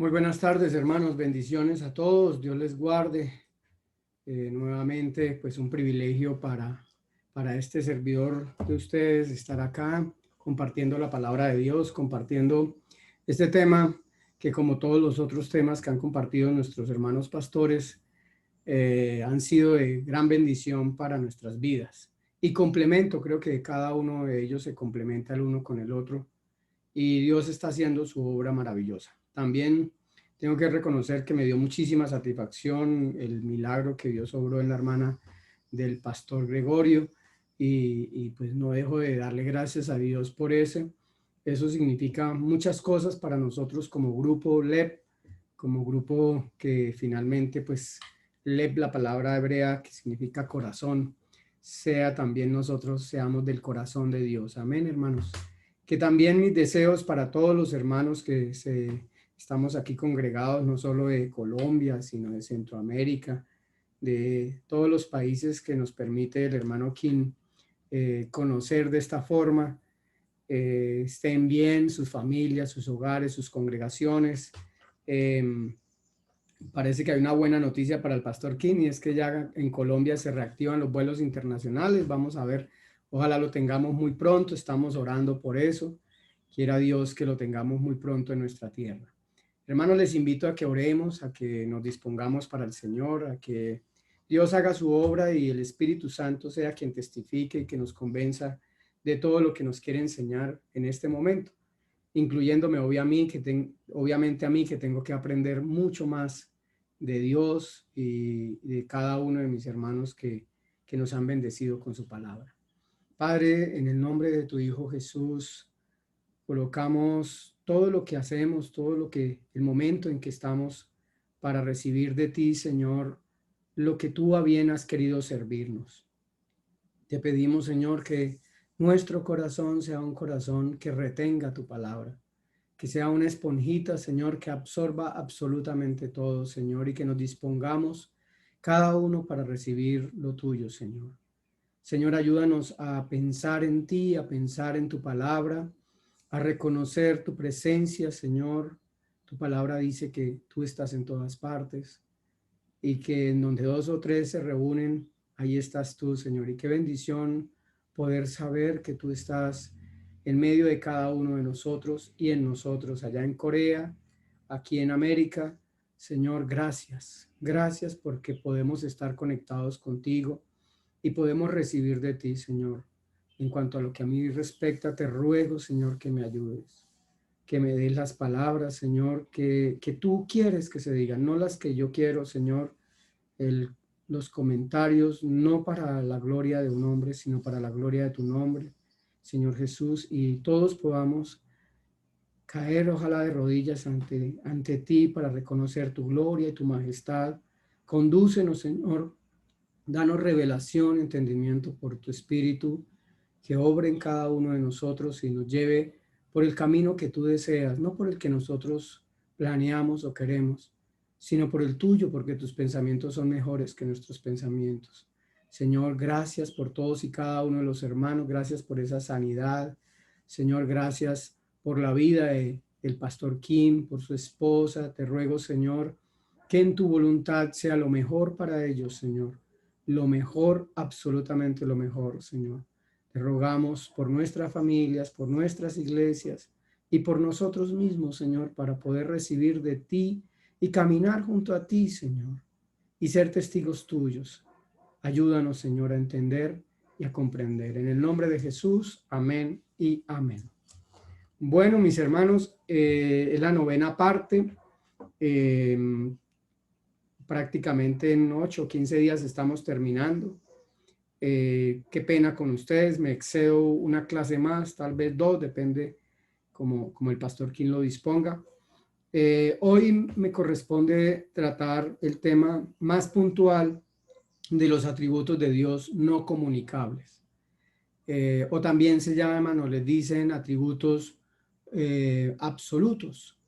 Muy buenas tardes, hermanos. Bendiciones a todos. Dios les guarde. Nuevamente, pues un privilegio para este servidor de ustedes estar acá compartiendo la palabra de Dios, compartiendo este tema que, como todos los otros temas que han compartido nuestros hermanos pastores, han sido de gran bendición para nuestras vidas. Y complemento, creo que cada uno de ellos se complementa el uno con el otro y Dios está haciendo su obra maravillosa. También tengo que reconocer que me dio muchísima satisfacción el milagro que Dios obró en la hermana del pastor Gregorio y pues no dejo de darle gracias a Dios por eso. Eso significa muchas cosas para nosotros como grupo LEP, como grupo que finalmente pues LEP, la palabra hebrea que significa corazón, sea también nosotros seamos del corazón de Dios. Amén, hermanos. Que también mis deseos para todos los hermanos que estamos aquí congregados, no solo de Colombia, sino de Centroamérica, de todos los países que nos permite el hermano Kim conocer de esta forma, estén bien sus familias, sus hogares, sus congregaciones. Parece que hay una buena noticia para el pastor Kim y es que ya en Colombia se reactivan los vuelos internacionales. Vamos a ver, ojalá lo tengamos muy pronto, estamos orando por eso. Quiera Dios que lo tengamos muy pronto en nuestra tierra. Hermanos, les invito a que oremos, a que nos dispongamos para el Señor, a que Dios haga su obra y el Espíritu Santo sea quien testifique y que nos convenza de todo lo que nos quiere enseñar en este momento, incluyéndome obviamente a mí que tengo que aprender mucho más de Dios y de cada uno de mis hermanos que nos han bendecido con su palabra. Padre, en el nombre de tu Hijo Jesús, colocamos todo lo que hacemos, el momento en que estamos para recibir de ti, Señor, lo que tú a bien has querido servirnos. Te pedimos, Señor, que nuestro corazón sea un corazón que retenga tu palabra, que sea una esponjita, Señor, que absorba absolutamente todo, Señor, y que nos dispongamos cada uno para recibir lo tuyo, Señor. Señor, ayúdanos a pensar en ti, a pensar en tu palabra, a reconocer tu presencia, Señor. Tu palabra dice que tú estás en todas partes y que en donde dos o tres se reúnen, ahí estás tú, Señor. Y qué bendición poder saber que tú estás en medio de cada uno de nosotros y en nosotros, allá en Corea, aquí en América. Señor, gracias. Gracias porque podemos estar conectados contigo y podemos recibir de ti, Señor. En cuanto a lo que a mí respecta, te ruego, Señor, que me ayudes, que me des las palabras, Señor, que tú quieres que se digan, no las que yo quiero, Señor, los comentarios, no para la gloria de un hombre, sino para la gloria de tu nombre, Señor Jesús, y todos podamos caer, ojalá de rodillas ante ti para reconocer tu gloria y tu majestad. Condúcenos, Señor, danos revelación, entendimiento por tu Espíritu, que obre en cada uno de nosotros y nos lleve por el camino que tú deseas, no por el que nosotros planeamos o queremos, sino por el tuyo, porque tus pensamientos son mejores que nuestros pensamientos. Señor, gracias por todos y cada uno de los hermanos, gracias por esa sanidad. Señor, gracias por la vida del pastor Kim, por su esposa. Te ruego, Señor, que en tu voluntad sea lo mejor para ellos, Señor. Lo mejor, absolutamente lo mejor, Señor. Te rogamos por nuestras familias, por nuestras iglesias y por nosotros mismos, Señor, para poder recibir de ti y caminar junto a ti, Señor, y ser testigos tuyos. Ayúdanos, Señor, a entender y a comprender. En el nombre de Jesús, amén y amén. Bueno, mis hermanos, es la novena parte. Prácticamente en 8 o 15 días estamos terminando. Qué pena con ustedes, me excedo una clase más, tal vez dos, depende como el pastor quien lo disponga. Hoy me corresponde tratar el tema más puntual de los atributos de Dios no comunicables. O también se llaman o les dicen atributos absolutos.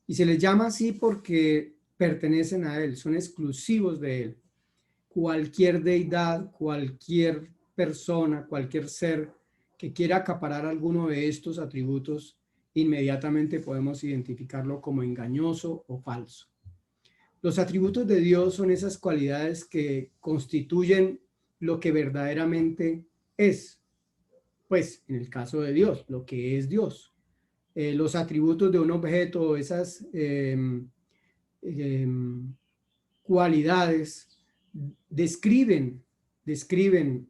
Y se les llama así porque pertenecen a Él, son exclusivos de Él. Cualquier deidad, cualquier persona, cualquier ser que quiera acaparar alguno de estos atributos inmediatamente podemos identificarlo como engañoso o falso. Los atributos de Dios son esas cualidades que constituyen lo que verdaderamente es. Pues en el caso de Dios, lo que es Dios. Los atributos de un objeto, esas cualidades describen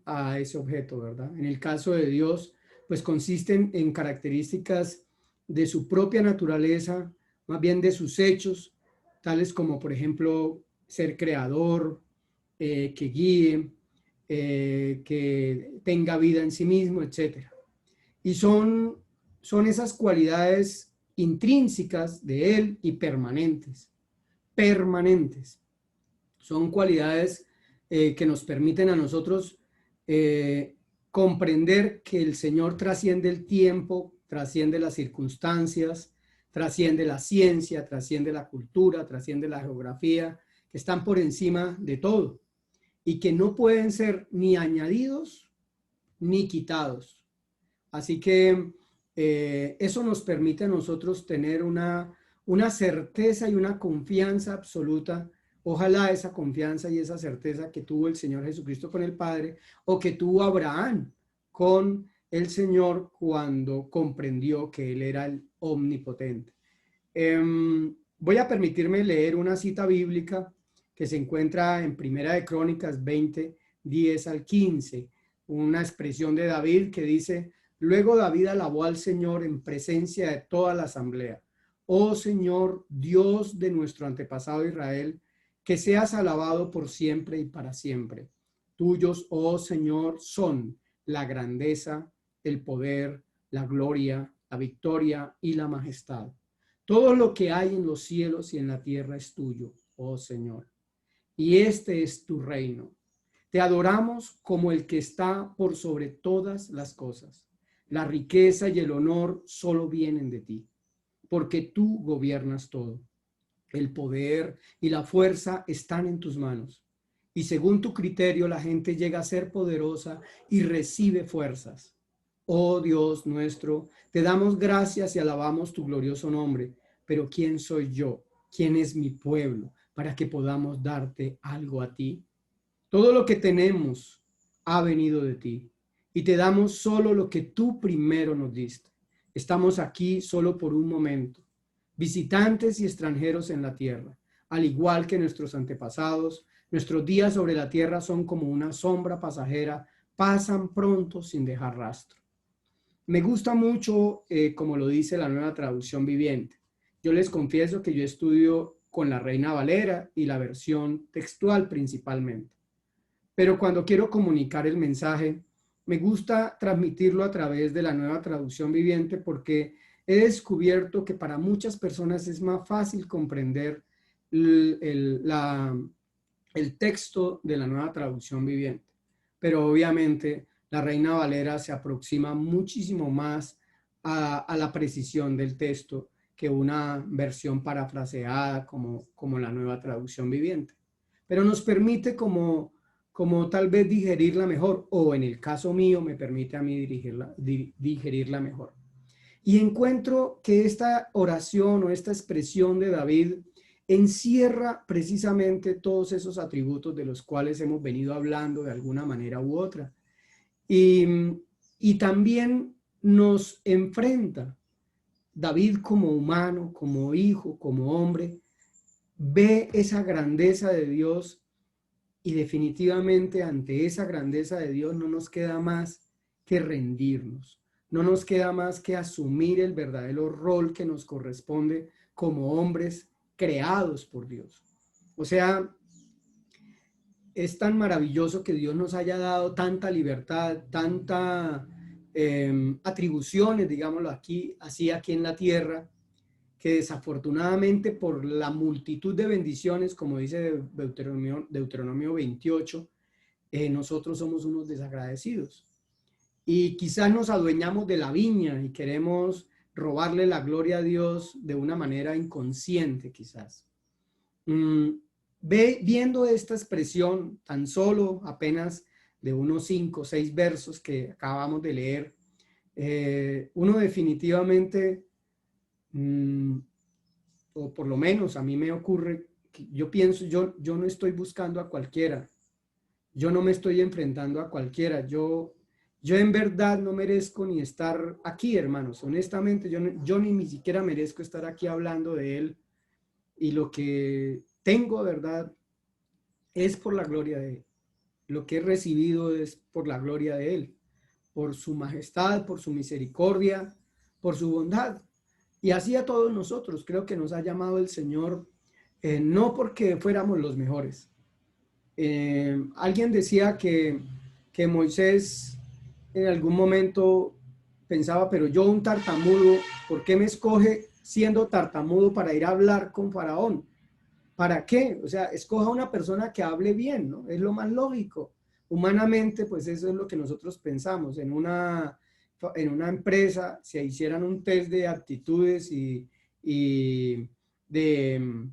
a ese objeto, ¿verdad? En el caso de Dios, pues consisten en características de su propia naturaleza, más bien de sus hechos, tales como, por ejemplo, ser creador, que guíe, que tenga vida en sí mismo, etc. Y son esas cualidades intrínsecas de él y permanentes. Son cualidades que nos permiten a nosotros comprender que el Señor trasciende el tiempo, trasciende las circunstancias, trasciende la ciencia, trasciende la cultura, trasciende la geografía, que están por encima de todo y que no pueden ser ni añadidos ni quitados. Así que eso nos permite a nosotros tener una certeza y una confianza absoluta. Ojalá esa confianza y esa certeza que tuvo el Señor Jesucristo con el Padre, o que tuvo Abraham con el Señor cuando comprendió que Él era el omnipotente. Voy a permitirme leer una cita bíblica que se encuentra en Primera de Crónicas 20, 10 al 15, una expresión de David que dice: luego David alabó al Señor en presencia de toda la asamblea. Oh Señor, Dios de nuestro antepasado Israel, que seas alabado por siempre y para siempre. Tuyos, oh Señor, son la grandeza, el poder, la gloria, la victoria y la majestad. Todo lo que hay en los cielos y en la tierra es tuyo, oh Señor. Y este es tu reino. Te adoramos como el que está por sobre todas las cosas. La riqueza y el honor solo vienen de ti, porque tú gobiernas todo. El poder y la fuerza están en tus manos. Y según tu criterio, la gente llega a ser poderosa y recibe fuerzas. Oh Dios nuestro, te damos gracias y alabamos tu glorioso nombre. Pero ¿quién soy yo? ¿Quién es mi pueblo para que podamos darte algo a ti? Todo lo que tenemos ha venido de ti y te damos solo lo que tú primero nos diste. Estamos aquí solo por un momento, visitantes y extranjeros en la tierra. Al igual que nuestros antepasados, nuestros días sobre la tierra son como una sombra pasajera, pasan pronto sin dejar rastro. Me gusta mucho, como lo dice la Nueva Traducción Viviente. Yo les confieso que yo estudio con la Reina Valera y la versión textual principalmente. Pero cuando quiero comunicar el mensaje, me gusta transmitirlo a través de la Nueva Traducción Viviente, porque he descubierto que para muchas personas es más fácil comprender el texto de la Nueva Traducción Viviente. Pero obviamente la Reina Valera se aproxima muchísimo más a la precisión del texto que una versión parafraseada como la Nueva Traducción Viviente. Pero nos permite como tal vez digerirla mejor, o en el caso mío me permite a mí digerirla mejor. Y encuentro que esta oración o esta expresión de David encierra precisamente todos esos atributos de los cuales hemos venido hablando de alguna manera u otra. Y también nos enfrenta. David como humano, como hijo, como hombre, ve esa grandeza de Dios, y definitivamente ante esa grandeza de Dios no nos queda más que rendirnos. No nos queda más que asumir el verdadero rol que nos corresponde como hombres creados por Dios. O sea, es tan maravilloso que Dios nos haya dado tanta libertad, tanta atribuciones, digámoslo así aquí en la tierra, que desafortunadamente por la multitud de bendiciones, como dice Deuteronomio 28, nosotros somos unos desagradecidos. Y quizás nos adueñamos de la viña y queremos robarle la gloria a Dios de una manera inconsciente, quizás. Viendo esta expresión tan solo apenas de unos 5 o 6 versos que acabamos de leer, uno definitivamente mm, o por lo menos a mí me ocurre, que yo pienso, yo no estoy buscando a cualquiera, yo no me estoy enfrentando a cualquiera, yo en verdad no merezco ni estar aquí, hermanos, honestamente, yo ni siquiera merezco estar aquí hablando de Él, y lo que tengo, ¿verdad?, es por la gloria de Él. Lo que he recibido es por la gloria de Él, por su majestad, por su misericordia, por su bondad. Y así a todos nosotros, creo que nos ha llamado el Señor, no porque fuéramos los mejores. Alguien decía que Moisés en algún momento pensaba, pero yo un tartamudo, ¿por qué me escoge siendo tartamudo para ir a hablar con Faraón? ¿Para qué? O sea, escoja una persona que hable bien, ¿no? Es lo más lógico. Humanamente, pues eso es lo que nosotros pensamos. En una empresa, si hicieran un test de aptitudes y de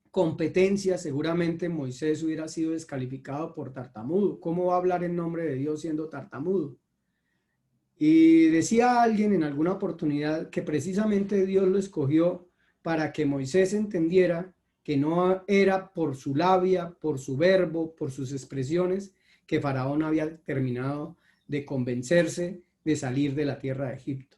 competencias, seguramente Moisés hubiera sido descalificado por tartamudo. ¿Cómo va a hablar en nombre de Dios siendo tartamudo? Y decía alguien en alguna oportunidad que precisamente Dios lo escogió para que Moisés entendiera que no era por su labia, por su verbo, por sus expresiones, que Faraón había terminado de convencerse de salir de la tierra de Egipto.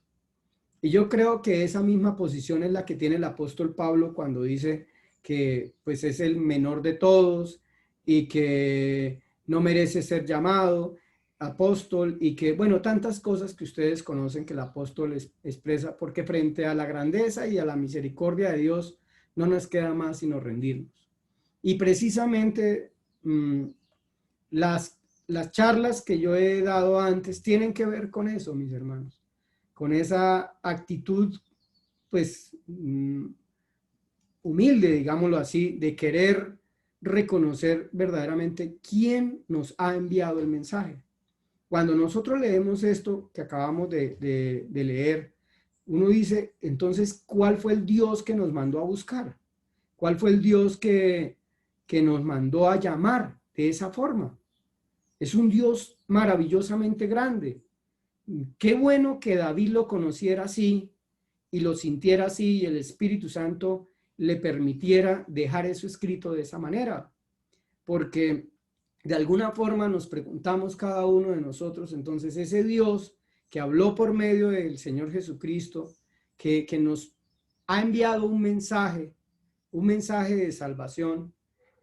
Y yo creo que esa misma posición es la que tiene el apóstol Pablo cuando dice que pues es el menor de todos y que no merece ser llamado apóstol y que, bueno, tantas cosas que ustedes conocen que el apóstol expresa, porque frente a la grandeza y a la misericordia de Dios no nos queda más sino rendirnos. Y precisamente las charlas que yo he dado antes tienen que ver con eso, mis hermanos, con esa actitud, pues, humilde, digámoslo así, de querer reconocer verdaderamente quién nos ha enviado el mensaje. Cuando nosotros leemos esto que acabamos de leer, uno dice, entonces, ¿cuál fue el Dios que nos mandó a buscar? ¿Cuál fue el Dios que nos mandó a llamar de esa forma? Es un Dios maravillosamente grande. Qué bueno que David lo conociera así y lo sintiera así y el Espíritu Santo le permitiera dejar eso escrito de esa manera, porque de alguna forma nos preguntamos cada uno de nosotros, entonces ese Dios que habló por medio del Señor Jesucristo, que nos ha enviado un mensaje de salvación,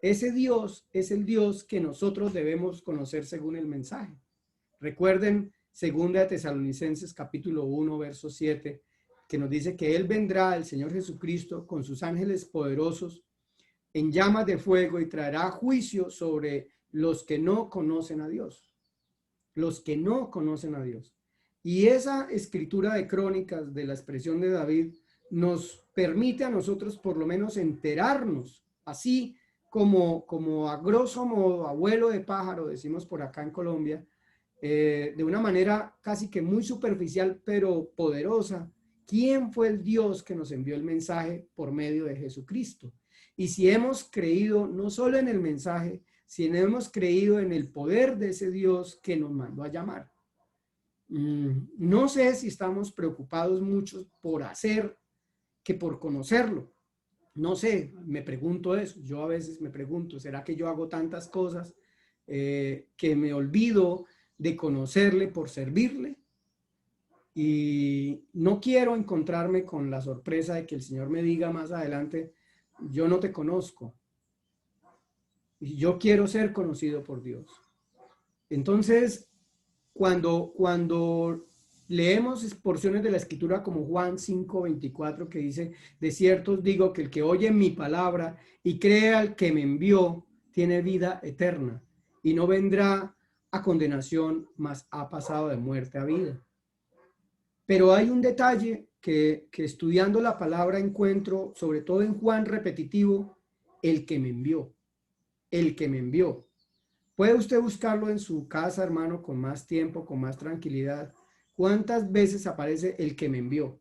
ese Dios es el Dios que nosotros debemos conocer según el mensaje. Recuerden 2 Tesalonicenses capítulo 1, verso 7, que nos dice que Él vendrá, el Señor Jesucristo, con sus ángeles poderosos en llamas de fuego y traerá juicio sobre los que no conocen a Dios. Los que no conocen a Dios. Y esa escritura de Crónicas de la expresión de David nos permite a nosotros por lo menos enterarnos, así como a grosso modo, abuelo de pájaro, decimos por acá en Colombia, de una manera casi que muy superficial, pero poderosa, quién fue el Dios que nos envió el mensaje por medio de Jesucristo. Y si hemos creído no solo en el mensaje, sino hemos creído en el poder de ese Dios que nos mandó a llamar. No sé si estamos preocupados muchos por hacer que por conocerlo. No sé, me pregunto eso. Yo a veces me pregunto, ¿será que yo hago tantas cosas que me olvido de conocerle por servirle? Y no quiero encontrarme con la sorpresa de que el Señor me diga más adelante, yo no te conozco. Y yo quiero ser conocido por Dios. Entonces, cuando leemos porciones de la Escritura como Juan 5:24, que dice, de cierto os digo que el que oye mi palabra y cree al que me envió, tiene vida eterna y no vendrá a condenación, mas ha pasado de muerte a vida. Pero hay un detalle que estudiando la palabra encuentro, sobre todo en Juan repetitivo, el que me envió, el que me envió. Puede usted buscarlo en su casa, hermano, con más tiempo, con más tranquilidad. ¿Cuántas veces aparece el que me envió?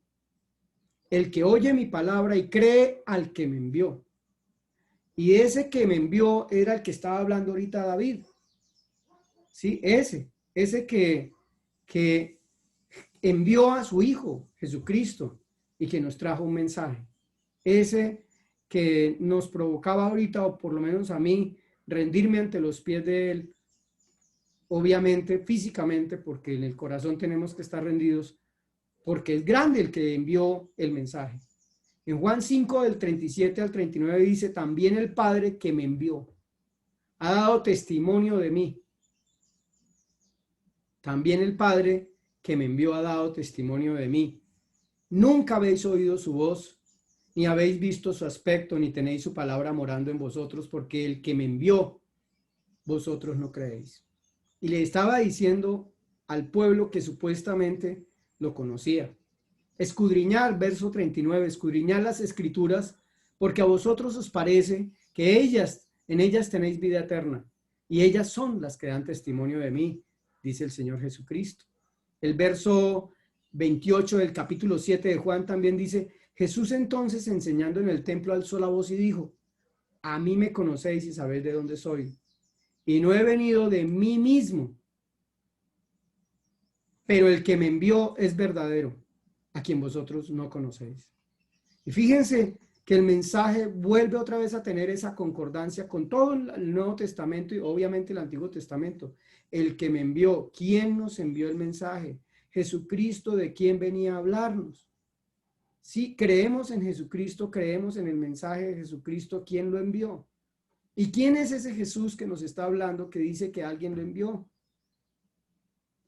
El que oye mi palabra y cree al que me envió. Y ese que me envió era el que estaba hablando ahorita David. Sí, ese que envió a su Hijo, Jesucristo. y que nos trajo un mensaje. Ese que nos provocaba ahorita, o por lo menos a mí, rendirme ante los pies de Él, obviamente físicamente, porque en el corazón tenemos que estar rendidos, porque es grande el que envió el mensaje. En Juan 5, del 37 al 39 dice, también el Padre que me envió ha dado testimonio de mí. También el Padre que me envió ha dado testimonio de mí. Nunca habéis oído su voz, ni habéis visto su aspecto, ni tenéis su palabra morando en vosotros, porque el que me envió, vosotros no creéis. Y le estaba diciendo al pueblo que supuestamente lo conocía. Escudriñar, verso 39, escudriñar las escrituras, porque a vosotros os parece que en ellas tenéis vida eterna, y ellas son las que dan testimonio de mí, dice el Señor Jesucristo. El verso 28 del capítulo 7 de Juan también dice, Jesús entonces enseñando en el templo alzó la voz y dijo, a mí me conocéis y sabéis de dónde soy, y no he venido de mí mismo, pero el que me envió es verdadero, a quien vosotros no conocéis. Y fíjense que el mensaje vuelve otra vez a tener esa concordancia con todo el Nuevo Testamento y obviamente el Antiguo Testamento. El que me envió, ¿quién nos envió el mensaje? Jesucristo, ¿de quién venía a hablarnos? Si creemos en Jesucristo, creemos en el mensaje de Jesucristo, ¿quién lo envió? ¿Y quién es ese Jesús que nos está hablando que dice que alguien lo envió?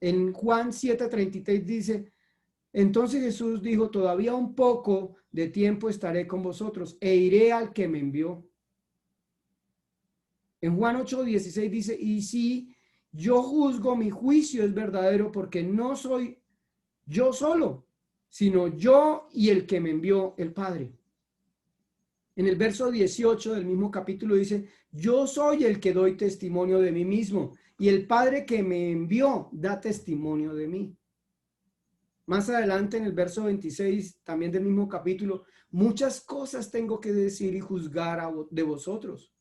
En Juan 7:33 dice, entonces Jesús dijo, todavía un poco de tiempo estaré con vosotros e iré al que me envió. En Juan 8:16 dice, y si yo juzgo, mi juicio es verdadero porque no soy yo solo, sino yo y el que me envió, el Padre. En el verso 18 del mismo capítulo dice, yo soy el que doy testimonio de mí mismo y el Padre que me envió da testimonio de mí. Más adelante en el verso 26 también del mismo capítulo, muchas cosas tengo que decir y juzgar de vosotros,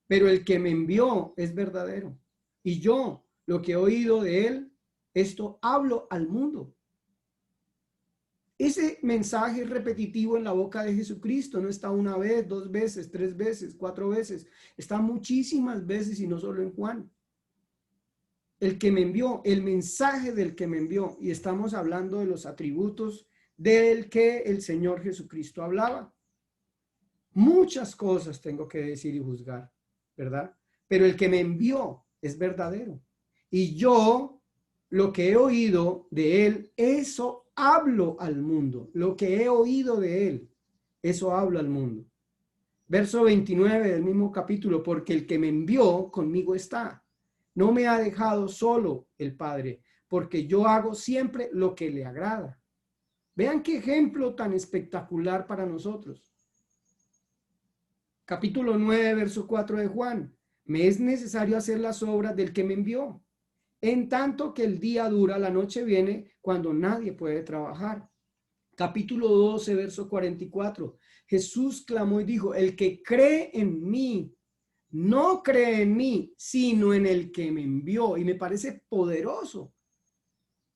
pero el que me envió es verdadero y yo lo que he oído de él, esto hablo al mundo. Ese mensaje repetitivo en la boca de Jesucristo no está una vez, dos veces, tres veces, cuatro veces, está muchísimas veces y no solo en Juan. El que me envió, el mensaje del que me envió, y estamos hablando de los atributos del que el Señor Jesucristo hablaba. Muchas cosas tengo que decir y juzgar, ¿verdad? Pero el que me envió es verdadero. Y yo, lo que he oído de él, eso hablo al mundo. Lo que he oído de él, eso hablo al mundo. Verso 29 del mismo capítulo, porque el que me envió conmigo está. No me ha dejado solo el Padre, porque yo hago siempre lo que le agrada. Vean qué ejemplo tan espectacular para nosotros. Capítulo 9, verso 4 de Juan. Me es necesario hacer las obras del que me envió. En tanto que el día dura, la noche viene cuando nadie puede trabajar. Capítulo 12, verso 44. Jesús clamó y dijo, el que cree en mí, no cree en mí, sino en el que me envió. Y me parece poderoso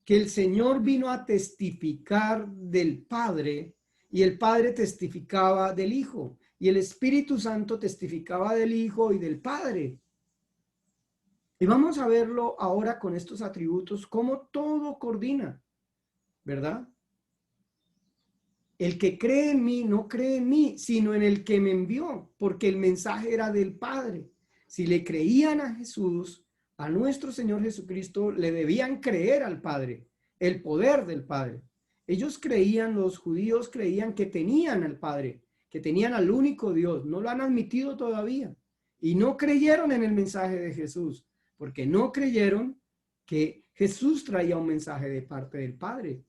que el Señor vino a testificar del Padre y el Padre testificaba del Hijo y el Espíritu Santo testificaba del Hijo y del Padre. Y vamos a verlo ahora con estos atributos, cómo todo coordina, ¿verdad? El que cree en mí no cree en mí, sino en el que me envió, porque el mensaje era del Padre. Si le creían a Jesús, a nuestro Señor Jesucristo, le debían creer al Padre, el poder del Padre. Ellos creían, los judíos creían que tenían al Padre, que tenían al único Dios. No lo han admitido todavía. Y no creyeron en el mensaje de Jesús, porque no creyeron que Jesús traía un mensaje de parte del Padre.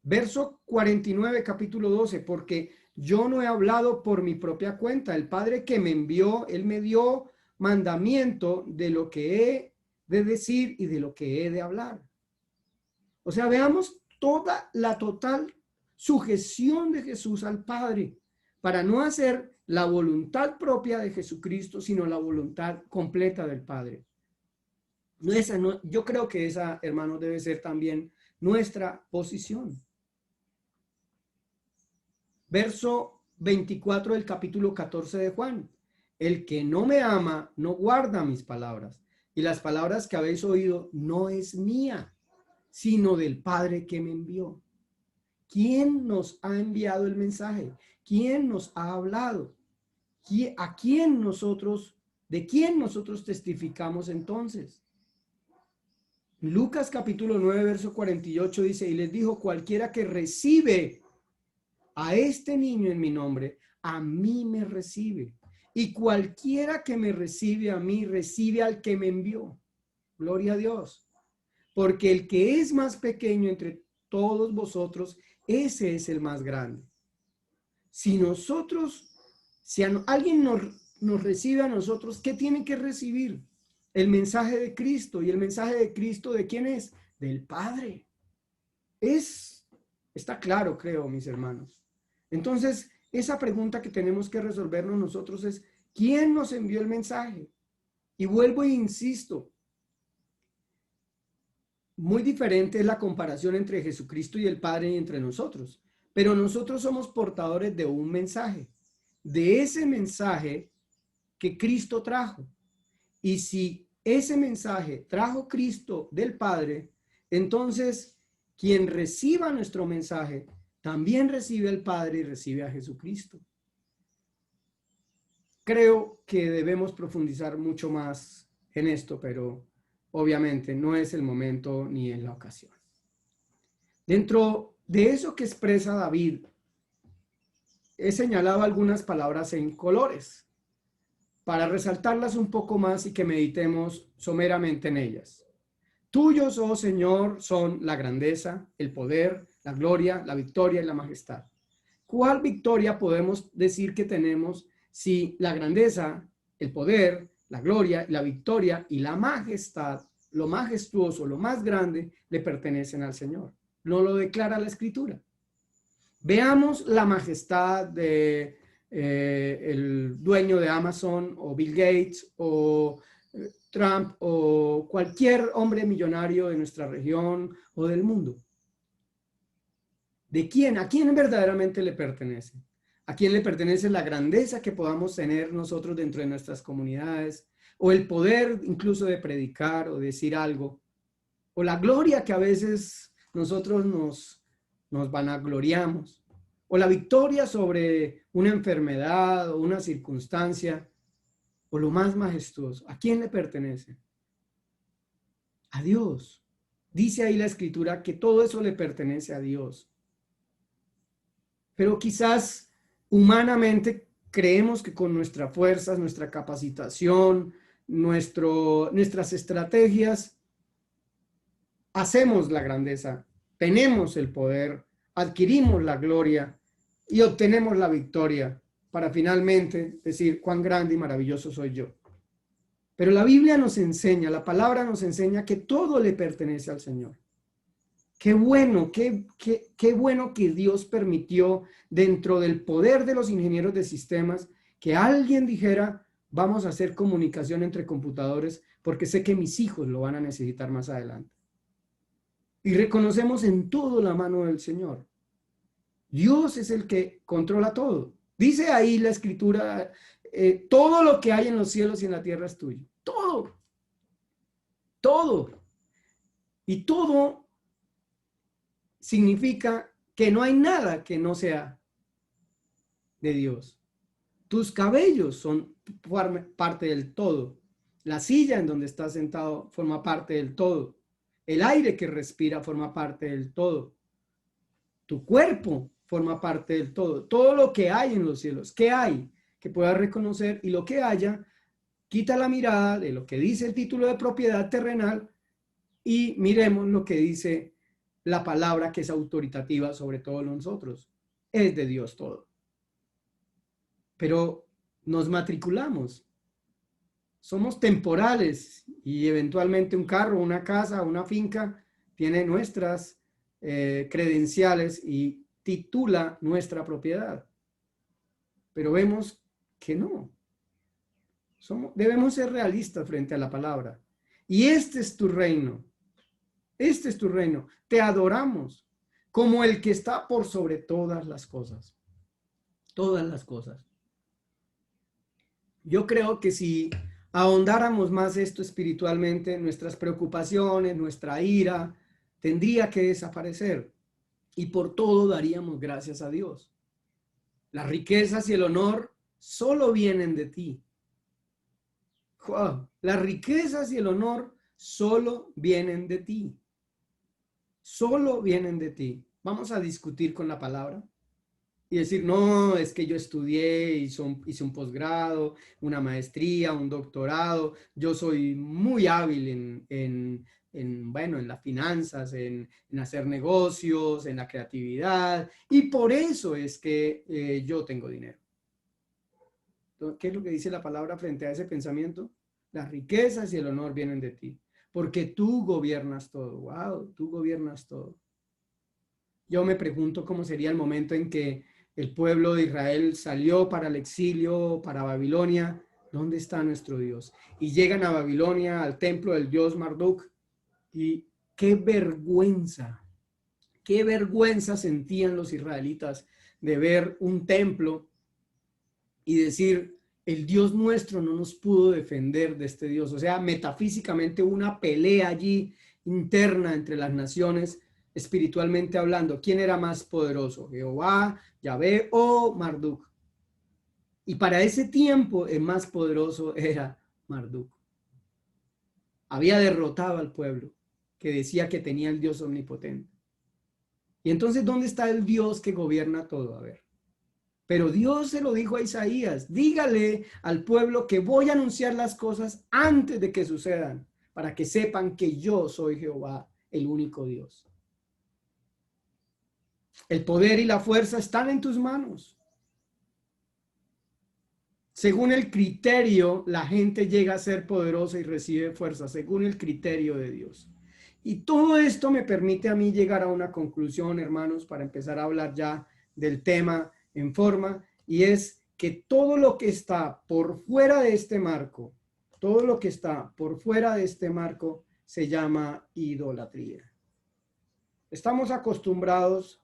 Verso 49, capítulo 12, porque yo no he hablado por mi propia cuenta. El Padre que me envió, Él me dio mandamiento de lo que he de decir y de lo que he de hablar. O sea, veamos toda la total sujeción de Jesús al Padre para no hacer la voluntad propia de Jesucristo, sino la voluntad completa del Padre. Yo creo que esa, hermanos, debe ser también nuestra posición. Verso 24 del capítulo 14 de Juan. El que no me ama no guarda mis palabras, y las palabras que habéis oído no es mía, sino del Padre que me envió. ¿Quién nos ha enviado el mensaje? ¿Quién nos ha hablado? ¿A quién nosotros, de quién nosotros testificamos entonces? Lucas capítulo 9, verso 48 dice, y les dijo, cualquiera que recibe a este niño en mi nombre, a mí me recibe. Y cualquiera que me recibe a mí, recibe al que me envió. Gloria a Dios. Porque el que es más pequeño entre todos vosotros, ese es el más grande. Si alguien nos recibe a nosotros, ¿qué tiene que recibir? El mensaje de Cristo. ¿Y el mensaje de Cristo de quién es? Del Padre. Está claro, creo, mis hermanos. Entonces, esa pregunta que tenemos que resolvernos nosotros es, ¿quién nos envió el mensaje? Y vuelvo e insisto, muy diferente es la comparación entre Jesucristo y el Padre y entre nosotros. Pero nosotros somos portadores de un mensaje, de ese mensaje que Cristo trajo. Y si ese mensaje trajo Cristo del Padre, entonces quien reciba nuestro mensaje también recibe al Padre y recibe a Jesucristo. Creo que debemos profundizar mucho más en esto, pero obviamente no es el momento ni es la ocasión. Dentro de eso que expresa David, he señalado algunas palabras en colores para resaltarlas un poco más y que meditemos someramente en ellas. Tuyos, oh Señor, son la grandeza, el poder, la gloria, la victoria y la majestad. ¿Cuál victoria podemos decir que tenemos si la grandeza, el poder, la gloria, la victoria y la majestad, lo majestuoso, lo más grande, le pertenecen al Señor? No lo declara la Escritura. Veamos la majestad de el dueño de Amazon o Bill Gates o Trump o cualquier hombre millonario de nuestra región o del mundo. ¿De quién? ¿A quién verdaderamente le pertenece? ¿A quién le pertenece la grandeza que podamos tener nosotros dentro de nuestras comunidades? ¿O el poder incluso de predicar o decir algo? ¿O la gloria que a veces nosotros nos vanagloriamos? ¿O la victoria sobre una enfermedad o una circunstancia? ¿O lo más majestuoso? ¿A quién le pertenece? A Dios. Dice ahí la Escritura que todo eso le pertenece a Dios. Pero quizás humanamente creemos que con nuestras fuerzas, nuestra capacitación, nuestras estrategias, hacemos la grandeza, tenemos el poder, adquirimos la gloria y obtenemos la victoria para finalmente decir cuán grande y maravilloso soy yo. Pero la Biblia nos enseña, la palabra nos enseña que todo le pertenece al Señor. Qué bueno, qué bueno que Dios permitió dentro del poder de los ingenieros de sistemas que alguien dijera, vamos a hacer comunicación entre computadores porque sé que mis hijos lo van a necesitar más adelante. Y reconocemos en todo la mano del Señor. Dios es el que controla todo. Dice ahí la Escritura, todo lo que hay en los cielos y en la tierra es tuyo. Todo. Todo. Y todo significa que no hay nada que no sea de Dios. Tus cabellos son parte del todo. La silla en donde estás sentado forma parte del todo. El aire que respira forma parte del todo. Tu cuerpo forma parte del todo. Todo lo que hay en los cielos, ¿qué hay? Que puedas reconocer, y lo que haya, quita la mirada de lo que dice el título de propiedad terrenal y miremos lo que dice la palabra que es autoritativa sobre todos nosotros. Es de Dios todo. Pero nos matriculamos. Somos temporales y eventualmente un carro, una casa, una finca tiene nuestras credenciales y titula nuestra propiedad. Pero vemos que no. Debemos ser realistas frente a la palabra. Y este es tu reino. Este es tu reino. Te adoramos como el que está por sobre todas las cosas. todas las cosas. Yo creo que si ahondáramos más esto espiritualmente, nuestras preocupaciones, nuestra ira, tendría que desaparecer y por todo daríamos gracias a Dios. Las riquezas y el honor solo vienen de ti. Wow. Las riquezas y el honor solo vienen de ti. Solo vienen de ti. Vamos a discutir con la palabra y decir, no, es que yo estudié, hice un posgrado, una maestría, un doctorado, yo soy muy hábil bueno, en las finanzas, en hacer negocios, en la creatividad, y por eso es que yo tengo dinero. ¿Qué es lo que dice la palabra frente a ese pensamiento? Las riquezas y el honor vienen de ti, porque tú gobiernas todo. Wow, tú gobiernas todo. Yo me pregunto cómo sería el momento en que el pueblo de Israel salió para el exilio, para Babilonia. ¿Dónde está nuestro Dios? Y llegan a Babilonia, al templo del dios Marduk, y qué vergüenza sentían los israelitas de ver un templo y decir, el Dios nuestro no nos pudo defender de este Dios. O sea, metafísicamente una pelea allí interna entre las naciones, espiritualmente hablando. ¿Quién era más poderoso? ¿Jehová, Yahvé o Marduk? Y para ese tiempo el más poderoso era Marduk. Había derrotado al pueblo que decía que tenía el Dios omnipotente. Y entonces, ¿dónde está el Dios que gobierna todo? A ver. Pero Dios se lo dijo a Isaías, dígale al pueblo que voy a anunciar las cosas antes de que sucedan, para que sepan que yo soy Jehová, el único Dios. El poder y la fuerza están en tus manos. Según el criterio, la gente llega a ser poderosa y recibe fuerza, según el criterio de Dios. Y todo esto me permite a mí llegar a una conclusión, hermanos, para empezar a hablar ya del tema en forma, y es que todo lo que está por fuera de este marco, todo lo que está por fuera de este marco se llama idolatría. Estamos acostumbrados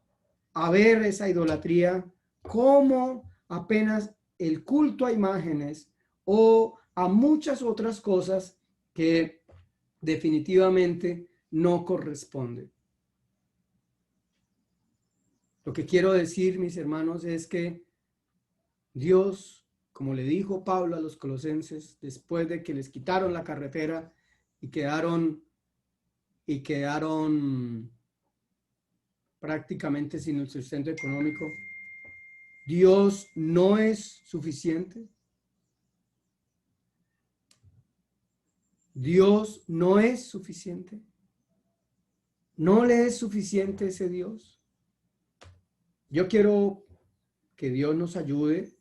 a ver esa idolatría como apenas el culto a imágenes o a muchas otras cosas que definitivamente no corresponden. Lo que quiero decir, mis hermanos, es que Dios, como le dijo Pablo a los colosenses, después de que les quitaron la carretera y quedaron prácticamente sin el sustento económico, Dios no es suficiente. Dios no es suficiente. No le es suficiente ese Dios. Yo quiero que Dios nos ayude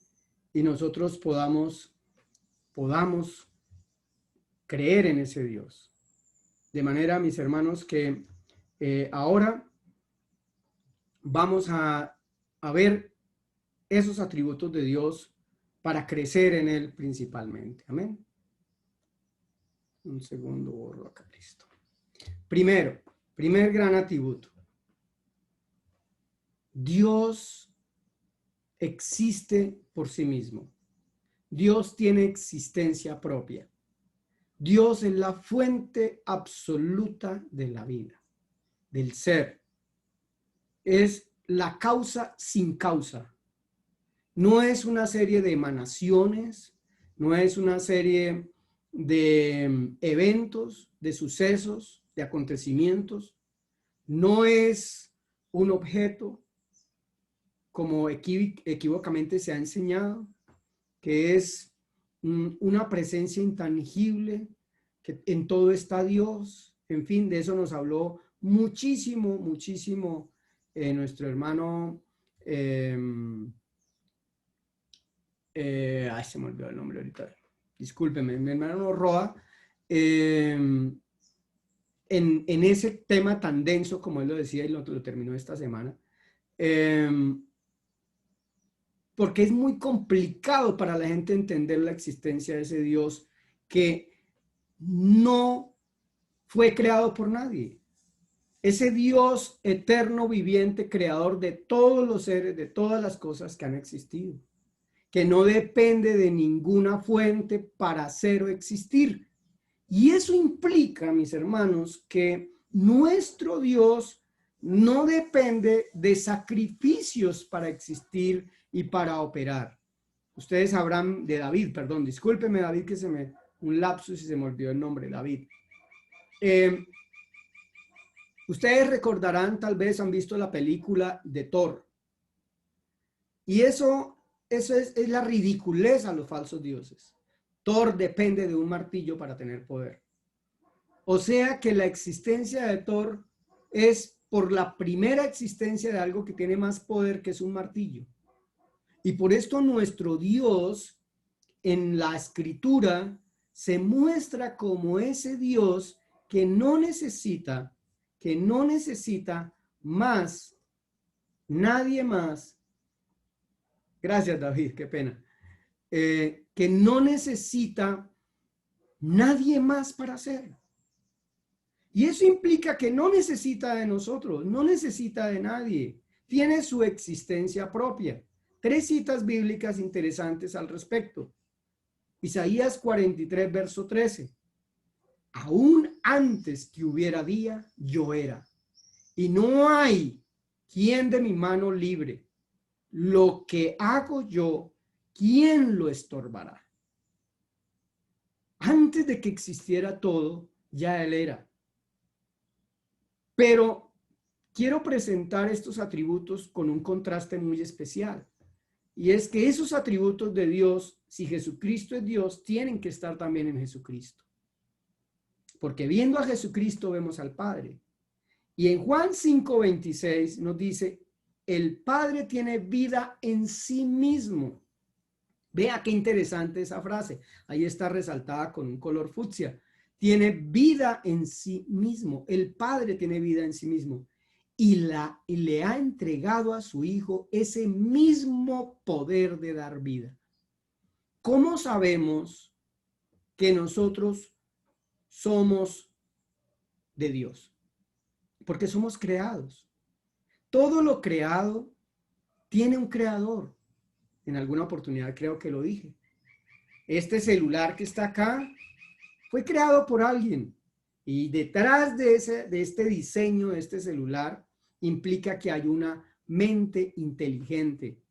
y nosotros podamos creer en ese Dios. De manera, mis hermanos, que ahora vamos a ver esos atributos de Dios para crecer en Él principalmente. Amén. Un segundo, borro acá, listo. Primer gran atributo. Dios existe por sí mismo. Dios tiene existencia propia. Dios es la fuente absoluta de la vida, del ser. Es la causa sin causa. No es una serie de emanaciones, no es una serie de eventos, de sucesos, de acontecimientos. No es un objeto, como equívocamente se ha enseñado, que es una presencia intangible, que en todo está Dios. En fin, de eso nos habló muchísimo nuestro hermano, se me olvidó el nombre ahorita, discúlpeme, mi hermano Roa, en ese tema tan denso como él lo decía y lo terminó esta semana, porque es muy complicado para la gente entender la existencia de ese Dios que no fue creado por nadie. ese Dios eterno, viviente, creador de todos los seres, de todas las cosas que han existido, que no depende de ninguna fuente para ser o existir. Y eso implica, mis hermanos, que nuestro Dios no depende de sacrificios para existir y para operar. Ustedes sabrán de David, perdón, discúlpeme David que un lapsus y se me olvidó el nombre, David. Ustedes recordarán, tal vez han visto la película de Thor. Y eso es la ridiculez a los falsos dioses. Thor depende de un martillo para tener poder. O sea que la existencia de Thor es por la primera existencia de algo que tiene más poder, que es un martillo. Y por esto nuestro Dios en la escritura se muestra como ese Dios que no necesita más, nadie más. Gracias, David, qué pena. Que no necesita nadie más para hacerlo. Y eso implica que no necesita de nosotros, no necesita de nadie. Tiene su existencia propia. 3 citas bíblicas interesantes al respecto. Isaías 43, verso 13. Aún antes que hubiera día, yo era. Y no hay quien de mi mano libre. Lo que hago yo, ¿quién lo estorbará? Antes de que existiera todo, ya Él era. Pero quiero presentar estos atributos con un contraste muy especial. Y es que esos atributos de Dios, si Jesucristo es Dios, tienen que estar también en Jesucristo. Porque viendo a Jesucristo vemos al Padre. Y en Juan 5:26 nos dice, el Padre tiene vida en sí mismo. Vea qué interesante esa frase. Ahí está resaltada con un color fucsia. Tiene vida en sí mismo. El Padre tiene vida en sí mismo. Y le ha entregado a su Hijo ese mismo poder de dar vida. ¿Cómo sabemos que nosotros somos de Dios? Porque somos creados. Todo lo creado tiene un creador. En alguna oportunidad creo que lo dije. Este celular que está acá fue creado por alguien. Y detrás de este diseño de este celular implica que hay una mente inteligente.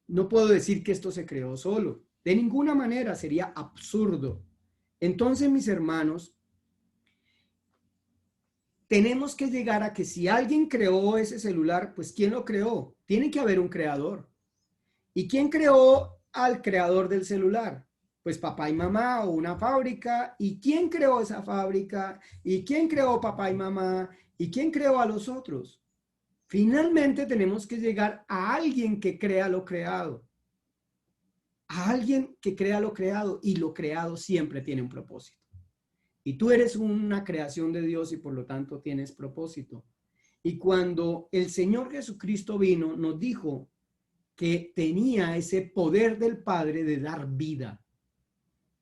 No puedo decir que esto se creó solo. De ninguna manera, sería absurdo. Entonces, mis hermanos, tenemos que llegar a que si alguien creó ese celular, pues ¿quién lo creó? Tiene que haber un creador. ¿Y quién creó al creador del celular? Pues papá y mamá o una fábrica. ¿Y quién creó esa fábrica? ¿Y quién creó papá y mamá? ¿Y quién creó a los otros? Finalmente tenemos que llegar a alguien que crea lo creado. A alguien que crea lo creado, y lo creado siempre tiene un propósito. Y tú eres una creación de Dios y por lo tanto tienes propósito. Y cuando el Señor Jesucristo vino, nos dijo que tenía ese poder del Padre de dar vida.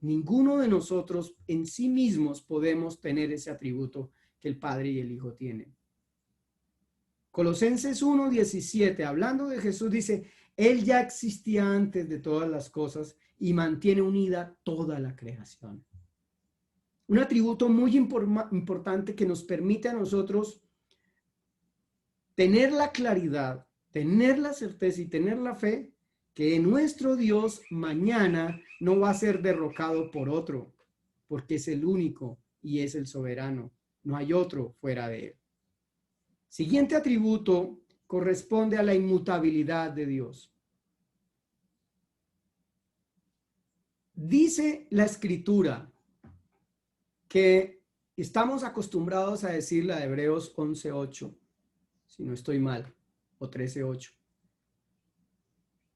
Ninguno de nosotros en sí mismos podemos tener ese atributo que el Padre y el Hijo tienen. Colosenses 1:17, hablando de Jesús, dice, Él ya existía antes de todas las cosas y mantiene unida toda la creación. Un atributo muy importante que nos permite a nosotros tener la claridad, tener la certeza y tener la fe que nuestro Dios mañana no va a ser derrocado por otro, porque es el único y es el soberano. No hay otro fuera de él. Siguiente atributo corresponde a la inmutabilidad de Dios. Dice la Escritura que estamos acostumbrados a decir la de Hebreos 11:8, si no estoy mal, o 13:8.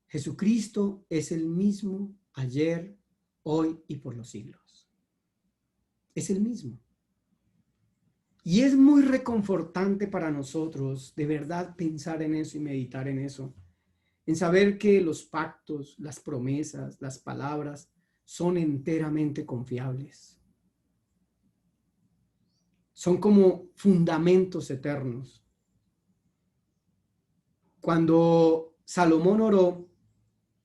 Jesucristo es el mismo ayer, hoy y por los siglos. Es el mismo. Y es muy reconfortante para nosotros de verdad pensar en eso y meditar en eso, en saber que los pactos, las promesas, las palabras son enteramente confiables. son como fundamentos eternos. Cuando Salomón oró,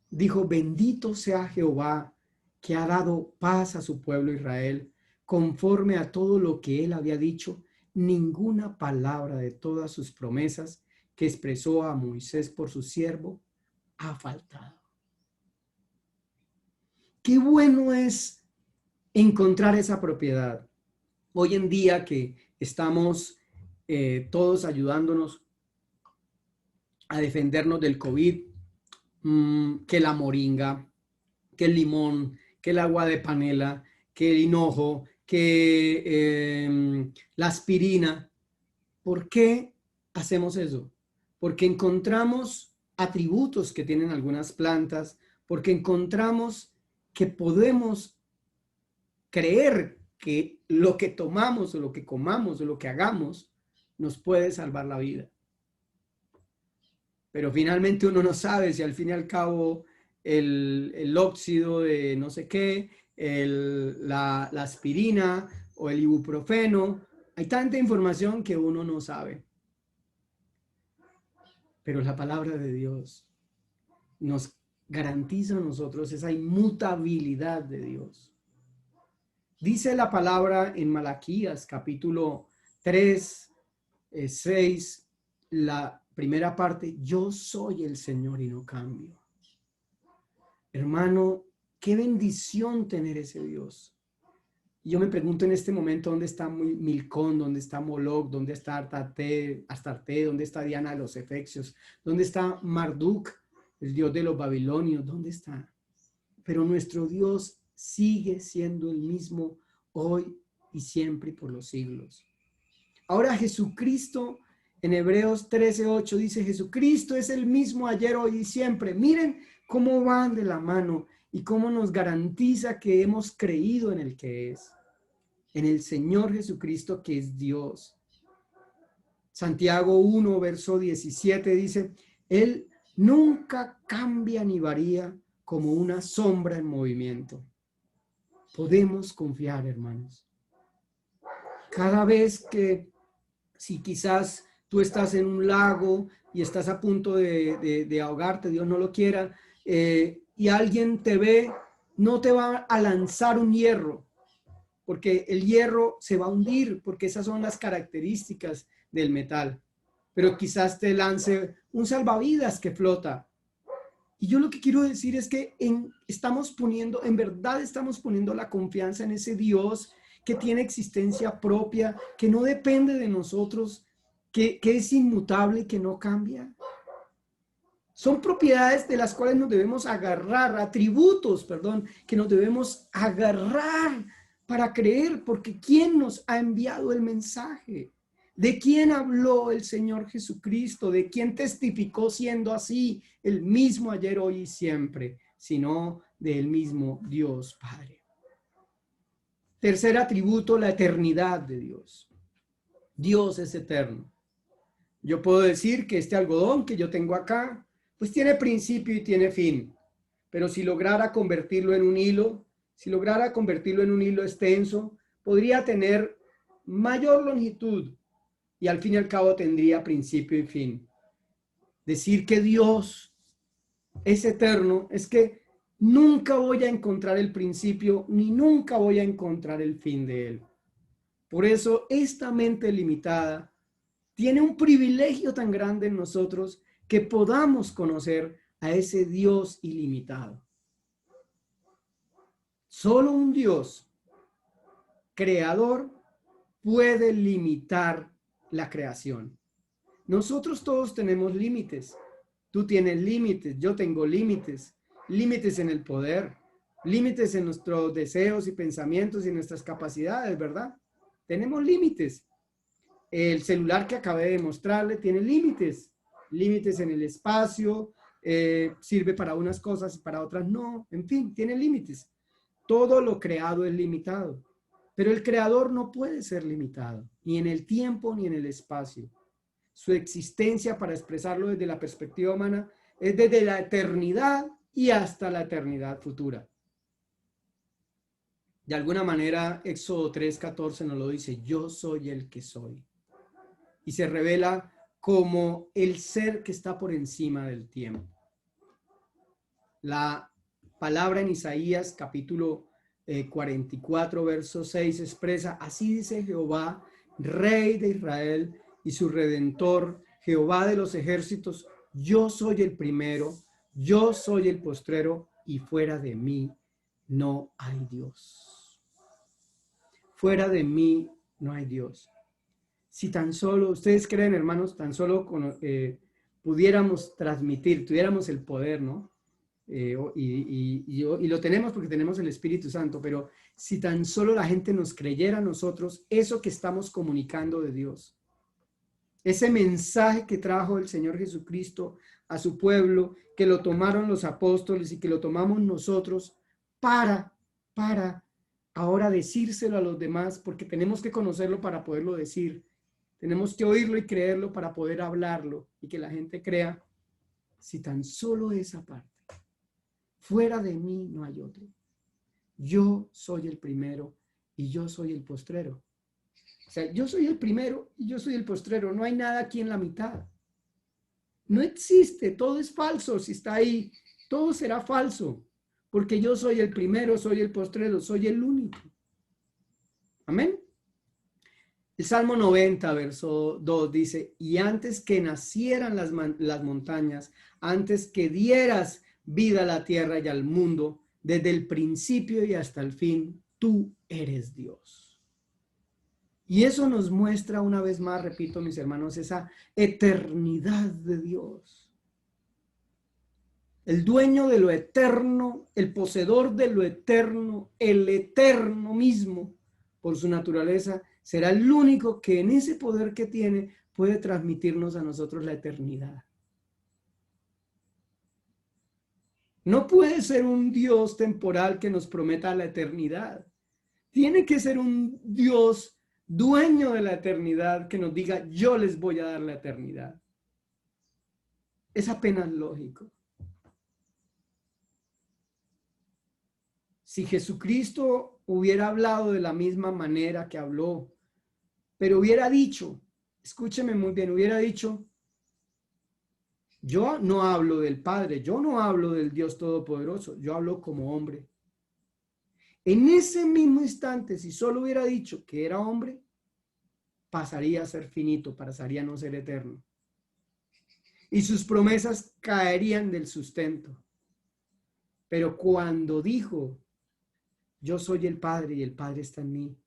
dijo: bendito sea Jehová, que ha dado paz a su pueblo Israel, conforme a todo lo que él había dicho. Ninguna palabra de todas sus promesas que expresó a Moisés por su siervo ha faltado. Qué bueno es encontrar esa propiedad. Hoy en día que estamos todos ayudándonos a defendernos del COVID, que la moringa, que el limón, que el agua de panela, que el hinojo, que la aspirina. ¿Por qué hacemos eso? Porque encontramos atributos que tienen algunas plantas, porque encontramos que podemos creer que lo que tomamos o lo que comamos o lo que hagamos nos puede salvar la vida. Pero finalmente uno no sabe si al fin y al cabo el óxido de no sé qué, la aspirina o el ibuprofeno, hay tanta información que uno no sabe. Pero la palabra de Dios nos garantiza a nosotros esa inmutabilidad de Dios. Dice la palabra en Malaquías capítulo 3, 6, la primera parte: yo soy el Señor y no cambio. Hermano, qué bendición tener ese Dios. Yo me pregunto en este momento dónde está Milcón, dónde está Moloch, dónde está Astarte, dónde está Diana de los Efesios, dónde está Marduk, el dios de los babilonios, dónde está. Pero nuestro Dios sigue siendo el mismo hoy y siempre y por los siglos. Ahora Jesucristo, en Hebreos 13:8 dice: Jesucristo es el mismo ayer, hoy y siempre. Miren cómo van de la mano y cómo nos garantiza que hemos creído en el que es, en el Señor Jesucristo, que es Dios. Santiago 1, verso 17 dice: Él nunca cambia ni varía, como una sombra en movimiento. Podemos confiar, hermanos. Cada vez que, si quizás tú estás en un lago y estás a punto de ahogarte, Dios no lo quiera, y alguien te ve, no te va a lanzar un hierro, porque el hierro se va a hundir, porque esas son las características del metal. Pero quizás te lance un salvavidas que flota. Y yo lo que quiero decir es que estamos poniendo la confianza en ese Dios que tiene existencia propia, que no depende de nosotros, que es inmutable, que no cambia. Son propiedades de las cuales nos debemos agarrar, atributos, que nos debemos agarrar para creer, porque ¿quién nos ha enviado el mensaje? ¿De quién habló el Señor Jesucristo? ¿De quién testificó siendo así el mismo ayer, hoy y siempre? Sino del mismo Dios Padre. Tercer atributo, la eternidad de Dios. Dios es eterno. Yo puedo decir que este algodón que yo tengo acá, pues tiene principio y tiene fin. Pero si lograra convertirlo en un hilo, extenso, podría tener mayor longitud y al fin y al cabo tendría principio y fin. Decir que Dios es eterno es que nunca voy a encontrar el principio ni nunca voy a encontrar el fin de él. Por eso esta mente limitada tiene un privilegio tan grande en nosotros que podamos conocer a ese Dios ilimitado. Solo un Dios creador puede limitar la creación. Nosotros todos tenemos límites. Tú tienes límites, yo tengo límites. Límites en el poder, límites en nuestros deseos y pensamientos y nuestras capacidades, ¿verdad? Tenemos límites. El celular que acabé de mostrarle tiene límites. Límites en el espacio, sirve para unas cosas y para otras no. En fin, tiene límites. Todo lo creado es limitado. Pero el creador no puede ser limitado, ni en el tiempo ni en el espacio. Su existencia, para expresarlo desde la perspectiva humana, es desde la eternidad y hasta la eternidad futura. De alguna manera, Éxodo 3:14 nos lo dice, yo soy el que soy. Y se revela como el ser que está por encima del tiempo. La palabra en Isaías capítulo 44, verso 6 expresa, así dice Jehová, Rey de Israel y su Redentor, Jehová de los ejércitos, yo soy el primero, yo soy el postrero y fuera de mí no hay Dios. Fuera de mí no hay Dios. Si tan solo, ustedes creen, hermanos, tan solo pudiéramos transmitir, tuviéramos el poder, ¿no? Y lo tenemos porque tenemos el Espíritu Santo, pero si tan solo la gente nos creyera a nosotros, eso que estamos comunicando de Dios, ese mensaje que trajo el Señor Jesucristo a su pueblo, que lo tomaron los apóstoles y que lo tomamos nosotros para ahora decírselo a los demás, porque tenemos que conocerlo para poderlo decir. Tenemos que oírlo y creerlo para poder hablarlo y que la gente crea, si tan solo esa parte. Fuera de mí no hay otro. Yo soy el primero y yo soy el postrero. O sea, yo soy el primero y yo soy el postrero. No hay nada aquí en la mitad. No existe, todo es falso. Si está ahí, todo será falso. Porque yo soy el primero, soy el postrero, soy el único. Amén. El Salmo 90, verso 2 dice, y antes que nacieran las montañas, antes que dieras vida a la tierra y al mundo, desde el principio y hasta el fin, tú eres Dios. Y eso nos muestra una vez más, repito, mis hermanos, esa eternidad de Dios. El dueño de lo eterno, el poseedor de lo eterno, el eterno mismo, por su naturaleza, será el único que en ese poder que tiene puede transmitirnos a nosotros la eternidad. No puede ser un Dios temporal que nos prometa la eternidad. Tiene que ser un Dios dueño de la eternidad que nos diga, yo les voy a dar la eternidad. Es apenas lógico. Si Jesucristo hubiera hablado de la misma manera que habló, pero hubiera dicho, escúcheme muy bien, hubiera dicho, yo no hablo del Padre, yo no hablo del Dios Todopoderoso, yo hablo como hombre. En ese mismo instante, si solo hubiera dicho que era hombre, pasaría a ser finito, pasaría a no ser eterno. Y sus promesas caerían del sustento. Pero cuando dijo, yo soy el Padre y el Padre está en mí,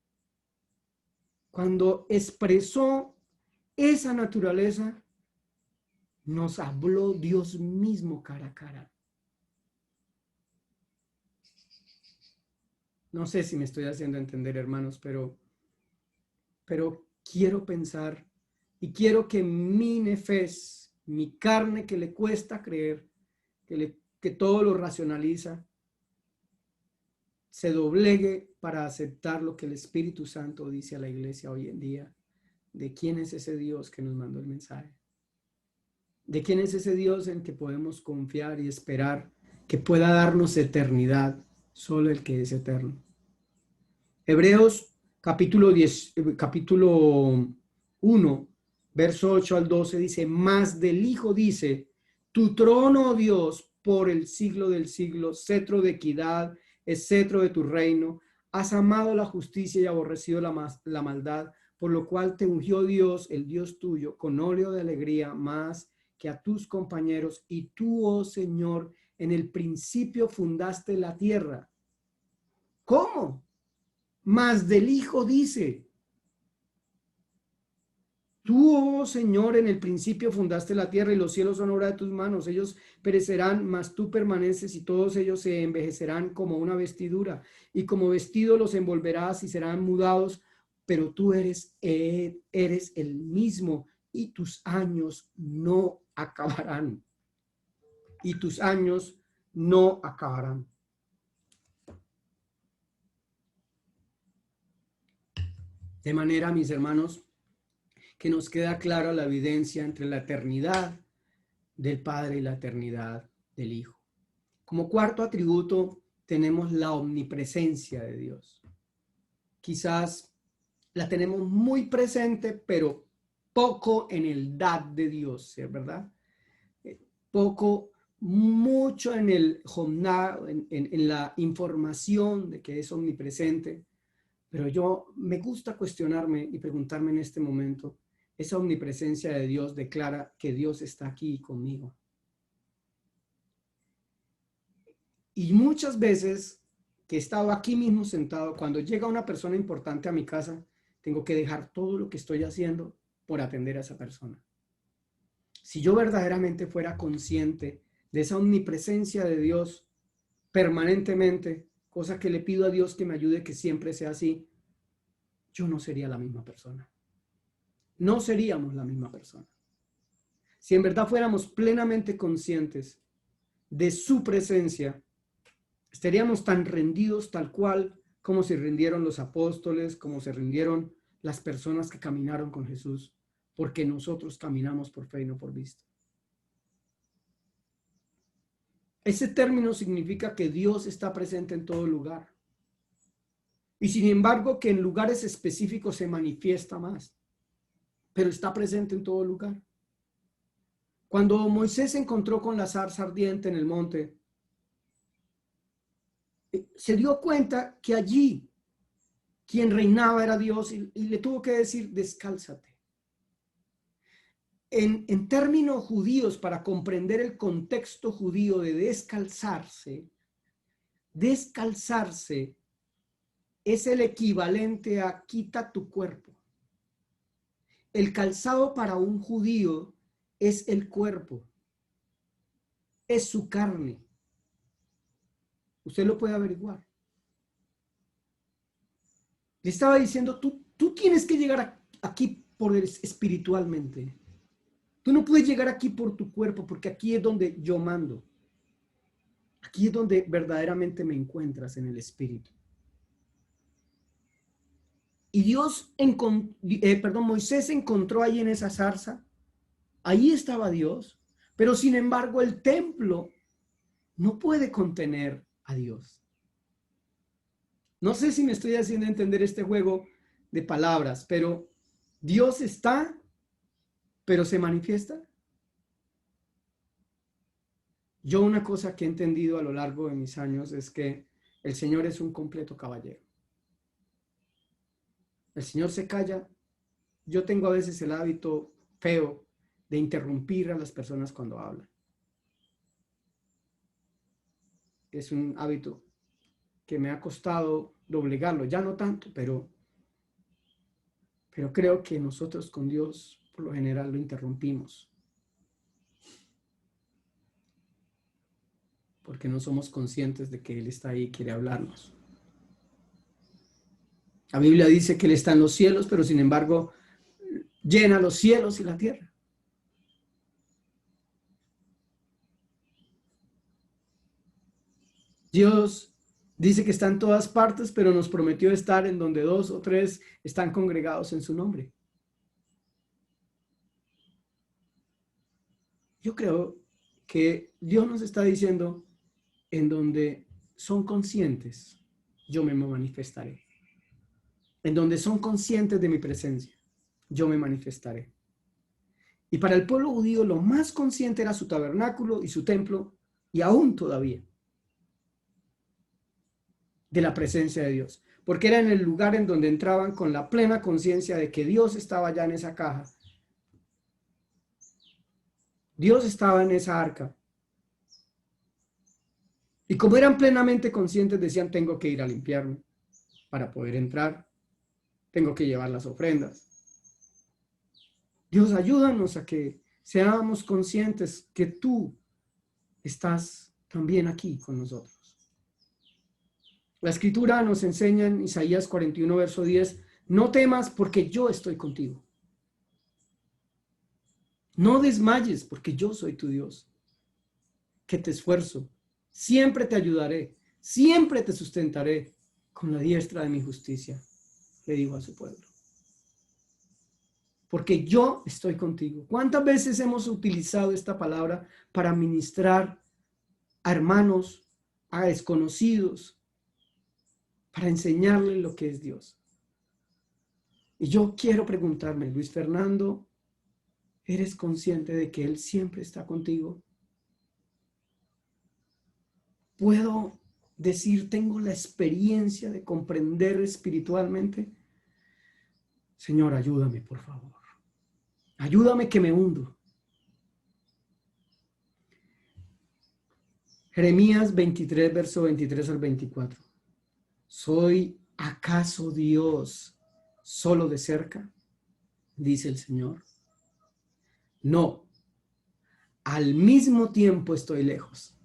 cuando expresó esa naturaleza, nos habló Dios mismo cara a cara. No sé si me estoy haciendo entender, hermanos, pero quiero pensar y quiero que mi nefes, mi carne que le cuesta creer, que todo lo racionaliza, se doblegue para aceptar lo que el Espíritu Santo dice a la iglesia hoy en día, de quién es ese Dios que nos mandó el mensaje, de quién es ese Dios en que podemos confiar y esperar que pueda darnos eternidad, solo el que es eterno. Hebreos capítulo 1, verso 8 al 12 dice, más del Hijo dice, tu trono, oh Dios, por el siglo del siglo, cetro de equidad, es cetro de tu reino, has amado la justicia y aborrecido la maldad, por lo cual te ungió Dios, el Dios tuyo, con óleo de alegría más que a tus compañeros, y tú, oh Señor, en el principio fundaste la tierra. ¿Cómo? Mas del Hijo dice, tú, oh Señor, en el principio fundaste la tierra y los cielos son obra de tus manos. Ellos perecerán, mas tú permaneces y todos ellos se envejecerán como una vestidura y como vestido los envolverás y serán mudados, pero tú eres el mismo y tus años no acabarán. Y tus años no acabarán. De manera, mis hermanos, que nos queda clara la evidencia entre la eternidad del Padre y la eternidad del Hijo. Como cuarto atributo tenemos la omnipresencia de Dios. quizás la tenemos muy presente, pero poco en el dad de Dios, ¿sí? ¿Verdad? Poco, mucho en el Jomná, en la información de que es omnipresente, pero yo me gusta cuestionarme y preguntarme en este momento, esa omnipresencia de Dios declara que Dios está aquí conmigo. Y muchas veces que he estado aquí mismo sentado, cuando llega una persona importante a mi casa, tengo que dejar todo lo que estoy haciendo por atender a esa persona. Si yo verdaderamente fuera consciente de esa omnipresencia de Dios permanentemente, cosa que le pido a Dios que me ayude que siempre sea así, yo no sería la misma persona. No seríamos la misma persona. Si en verdad fuéramos plenamente conscientes de su presencia, estaríamos tan rendidos tal cual como se rindieron los apóstoles, como se rindieron las personas que caminaron con Jesús, porque nosotros caminamos por fe y no por vista. Ese término significa que Dios está presente en todo lugar. Y sin embargo, que en lugares específicos se manifiesta más, pero está presente en todo lugar. Cuando Moisés se encontró con la zarza ardiente en el monte, se dio cuenta que allí quien reinaba era Dios y le tuvo que decir, descálzate. En términos judíos, para comprender el contexto judío de descalzarse es el equivalente a quita tu cuerpo. El calzado para un judío es el cuerpo, es su carne. Usted lo puede averiguar. Le estaba diciendo, tú tienes que llegar aquí espiritualmente. Tú no puedes llegar aquí por tu cuerpo, porque aquí es donde yo mando. Aquí es donde verdaderamente me encuentras en el espíritu. Y Moisés encontró ahí en esa zarza, ahí estaba Dios, pero sin embargo el templo no puede contener a Dios. No sé si me estoy haciendo entender este juego de palabras, pero Dios está, pero se manifiesta. Yo una cosa que he entendido a lo largo de mis años es que el Señor es un completo caballero. El Señor se calla. Yo tengo a veces el hábito feo de interrumpir a las personas cuando hablan. Es un hábito que me ha costado doblegarlo, ya no tanto, pero creo que nosotros con Dios por lo general lo interrumpimos. Porque no somos conscientes de que Él está ahí y quiere hablarnos. La Biblia dice que Él está en los cielos, pero sin embargo llena los cielos y la tierra. Dios dice que está en todas partes, pero nos prometió estar en donde 2 o 3 están congregados en su nombre. Yo creo que Dios nos está diciendo, en donde son conscientes, yo me manifestaré. En donde son conscientes de mi presencia, yo me manifestaré. Y para el pueblo judío lo más consciente era su tabernáculo y su templo, y aún todavía, de la presencia de Dios. Porque era en el lugar en donde entraban con la plena conciencia de que Dios estaba ya en esa caja. Dios estaba en esa arca. Y como eran plenamente conscientes, decían, tengo que ir a limpiarme para poder entrar. Tengo que llevar las ofrendas. Dios, ayúdanos a que seamos conscientes que tú estás también aquí con nosotros. La escritura nos enseña en Isaías 41, verso 10, no temas porque yo estoy contigo. No desmayes porque yo soy tu Dios, que te esfuerzo, siempre te ayudaré, siempre te sustentaré con la diestra de mi justicia, le digo a su pueblo. Porque yo estoy contigo. ¿Cuántas veces hemos utilizado esta palabra para ministrar a hermanos, a desconocidos, para enseñarles lo que es Dios? Y yo quiero preguntarme, Luis Fernando, ¿eres consciente de que Él siempre está contigo? ¿Puedo decir, tengo la experiencia de comprender espiritualmente? Señor, ayúdame, por favor. Ayúdame que me hundo. Jeremías 23, verso 23 al 24. ¿Soy acaso Dios solo de cerca? Dice el Señor. No, al mismo tiempo estoy lejos.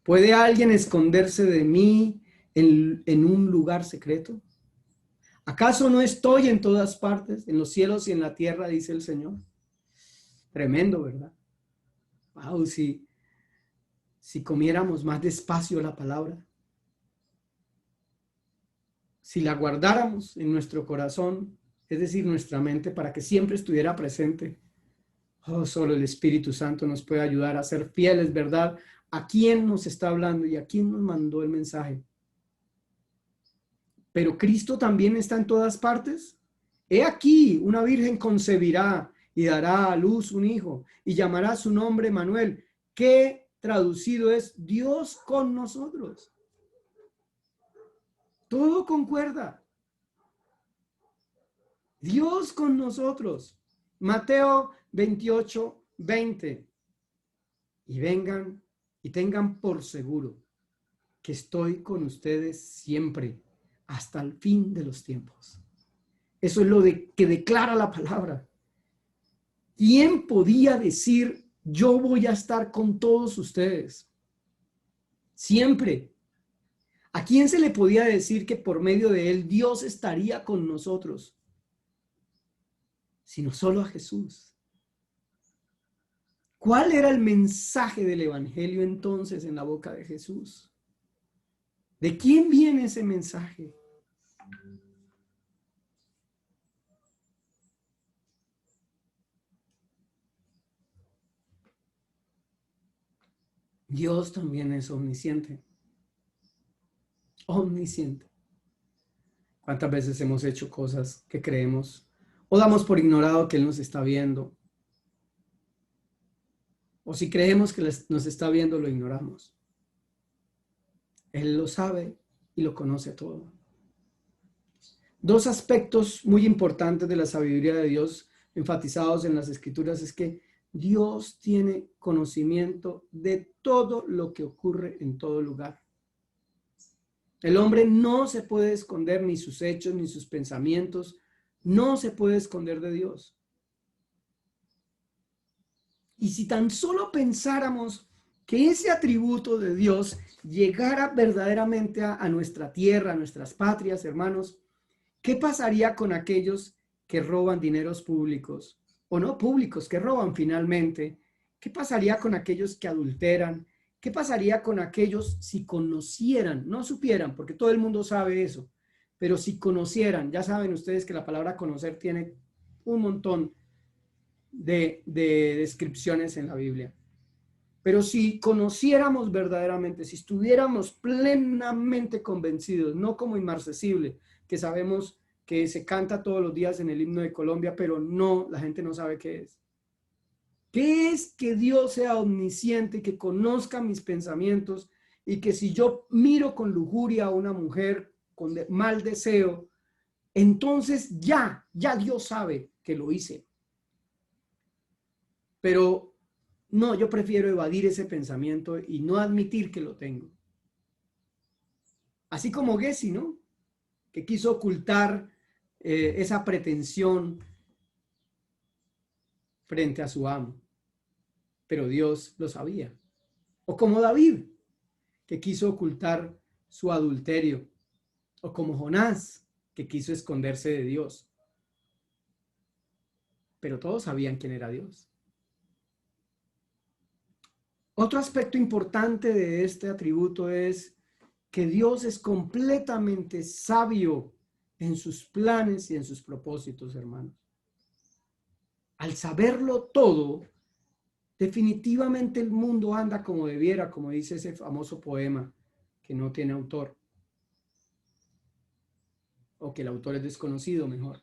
¿Puede alguien esconderse de mí en un lugar secreto? ¿Acaso no estoy en todas partes, en los cielos y en la tierra, dice el Señor? Tremendo, ¿verdad? Wow, si comiéramos más despacio la palabra, si la guardáramos en nuestro corazón, es decir, nuestra mente, para que siempre estuviera presente, oh, solo el Espíritu Santo nos puede ayudar a ser fieles, ¿verdad? ¿A quién nos está hablando y a quién nos mandó el mensaje? Pero Cristo también está en todas partes. He aquí, una virgen concebirá y dará a luz un hijo y llamará su nombre Manuel, que traducido es Dios con nosotros. Todo concuerda. Dios con nosotros. Mateo 28, 20. Y vengan y tengan por seguro que estoy con ustedes siempre hasta el fin de los tiempos. Eso es lo que declara la palabra. ¿Quién podía decir, yo voy a estar con todos ustedes? Siempre. ¿A quién se le podía decir que por medio de él Dios estaría con nosotros? Sino solo a Jesús. ¿Cuál era el mensaje del evangelio entonces en la boca de Jesús? ¿De quién viene ese mensaje? Dios también es omnisciente. Omnisciente. ¿Cuántas veces hemos hecho cosas que creemos o damos por ignorado que Él nos está viendo? O si creemos que nos está viendo, lo ignoramos. Él lo sabe y lo conoce todo. Dos aspectos muy importantes de la sabiduría de Dios enfatizados en las Escrituras es que Dios tiene conocimiento de todo lo que ocurre en todo lugar. El hombre no se puede esconder ni sus hechos ni sus pensamientos, no se puede esconder de Dios. Y si tan solo pensáramos que ese atributo de Dios llegara verdaderamente a nuestra tierra, a nuestras patrias, hermanos, ¿qué pasaría con aquellos que roban dineros públicos o no públicos, que roban finalmente? ¿Qué pasaría con aquellos que adulteran? ¿Qué pasaría con aquellos si conocieran, no supieran, porque todo el mundo sabe eso, pero si conocieran? Ya saben ustedes que la palabra conocer tiene un montón de descripciones en la Biblia. Pero si conociéramos verdaderamente, si estuviéramos plenamente convencidos, no como inmarcesible, que sabemos que se canta todos los días en el himno de Colombia, pero no, la gente no sabe qué es. ¿Qué es que Dios sea omnisciente, que conozca mis pensamientos y que si yo miro con lujuria a una mujer con mal deseo, entonces ya Dios sabe que lo hice? Pero no, yo prefiero evadir ese pensamiento y no admitir que lo tengo. Así como Gessi, ¿no? Que quiso ocultar esa pretensión frente a su amo, pero Dios lo sabía. O como David, que quiso ocultar su adulterio, o como Jonás, que quiso esconderse de Dios, pero todos sabían quién era Dios. Otro aspecto importante de este atributo es que Dios es completamente sabio en sus planes y en sus propósitos, hermanos. Al saberlo todo, definitivamente el mundo anda como debiera, como dice ese famoso poema que no tiene autor, o que el autor es desconocido, mejor.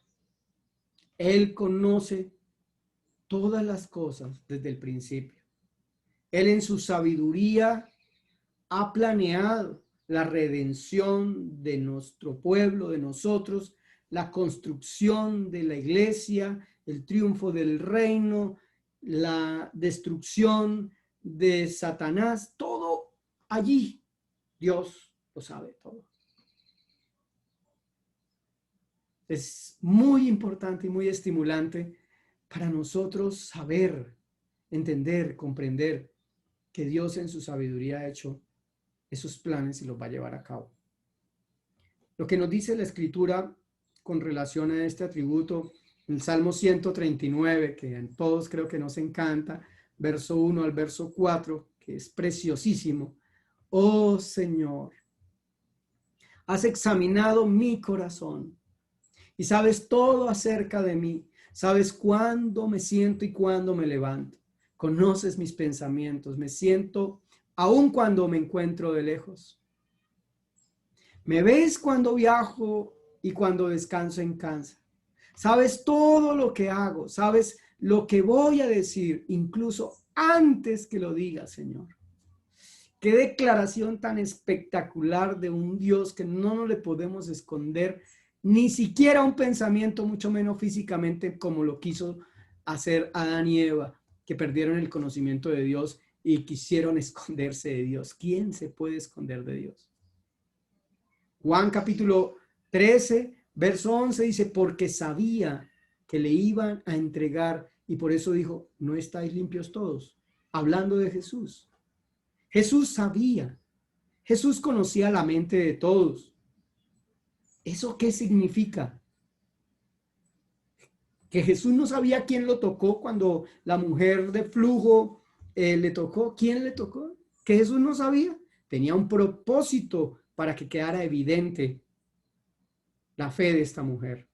Él conoce todas las cosas desde el principio. Él en su sabiduría ha planeado la redención de nuestro pueblo, de nosotros, la construcción de la iglesia, el triunfo del reino, la destrucción de Satanás, todo allí. Dios lo sabe todo. Es muy importante y muy estimulante para nosotros saber, entender, comprender que Dios en su sabiduría ha hecho esos planes y los va a llevar a cabo. Lo que nos dice la Escritura con relación a este atributo, el Salmo 139, que a todos creo que nos encanta, verso 1 al verso 4, que es preciosísimo. Oh Señor, has examinado mi corazón y sabes todo acerca de mí. Sabes cuándo me siento y cuándo me levanto. Conoces mis pensamientos. Me siento aun cuando me encuentro de lejos. Me ves cuando viajo y cuando descanso en casa. Sabes todo lo que hago. Sabes lo que voy a decir, incluso antes que lo diga, Señor. Qué declaración tan espectacular de un Dios que no le podemos esconder ni siquiera un pensamiento, mucho menos físicamente, como lo quiso hacer Adán y Eva, que perdieron el conocimiento de Dios y quisieron esconderse de Dios. ¿Quién se puede esconder de Dios? Juan capítulo 13, verso 11 dice, porque sabía que le iban a entregar y por eso dijo, ¿no estáis limpios todos? Hablando de Jesús. Jesús sabía, Jesús conocía la mente de todos. ¿Eso qué significa? Que Jesús no sabía quién lo tocó cuando la mujer de flujo le tocó. ¿Quién le tocó? Que Jesús no sabía. Tenía un propósito para que quedara evidente la fe de esta mujer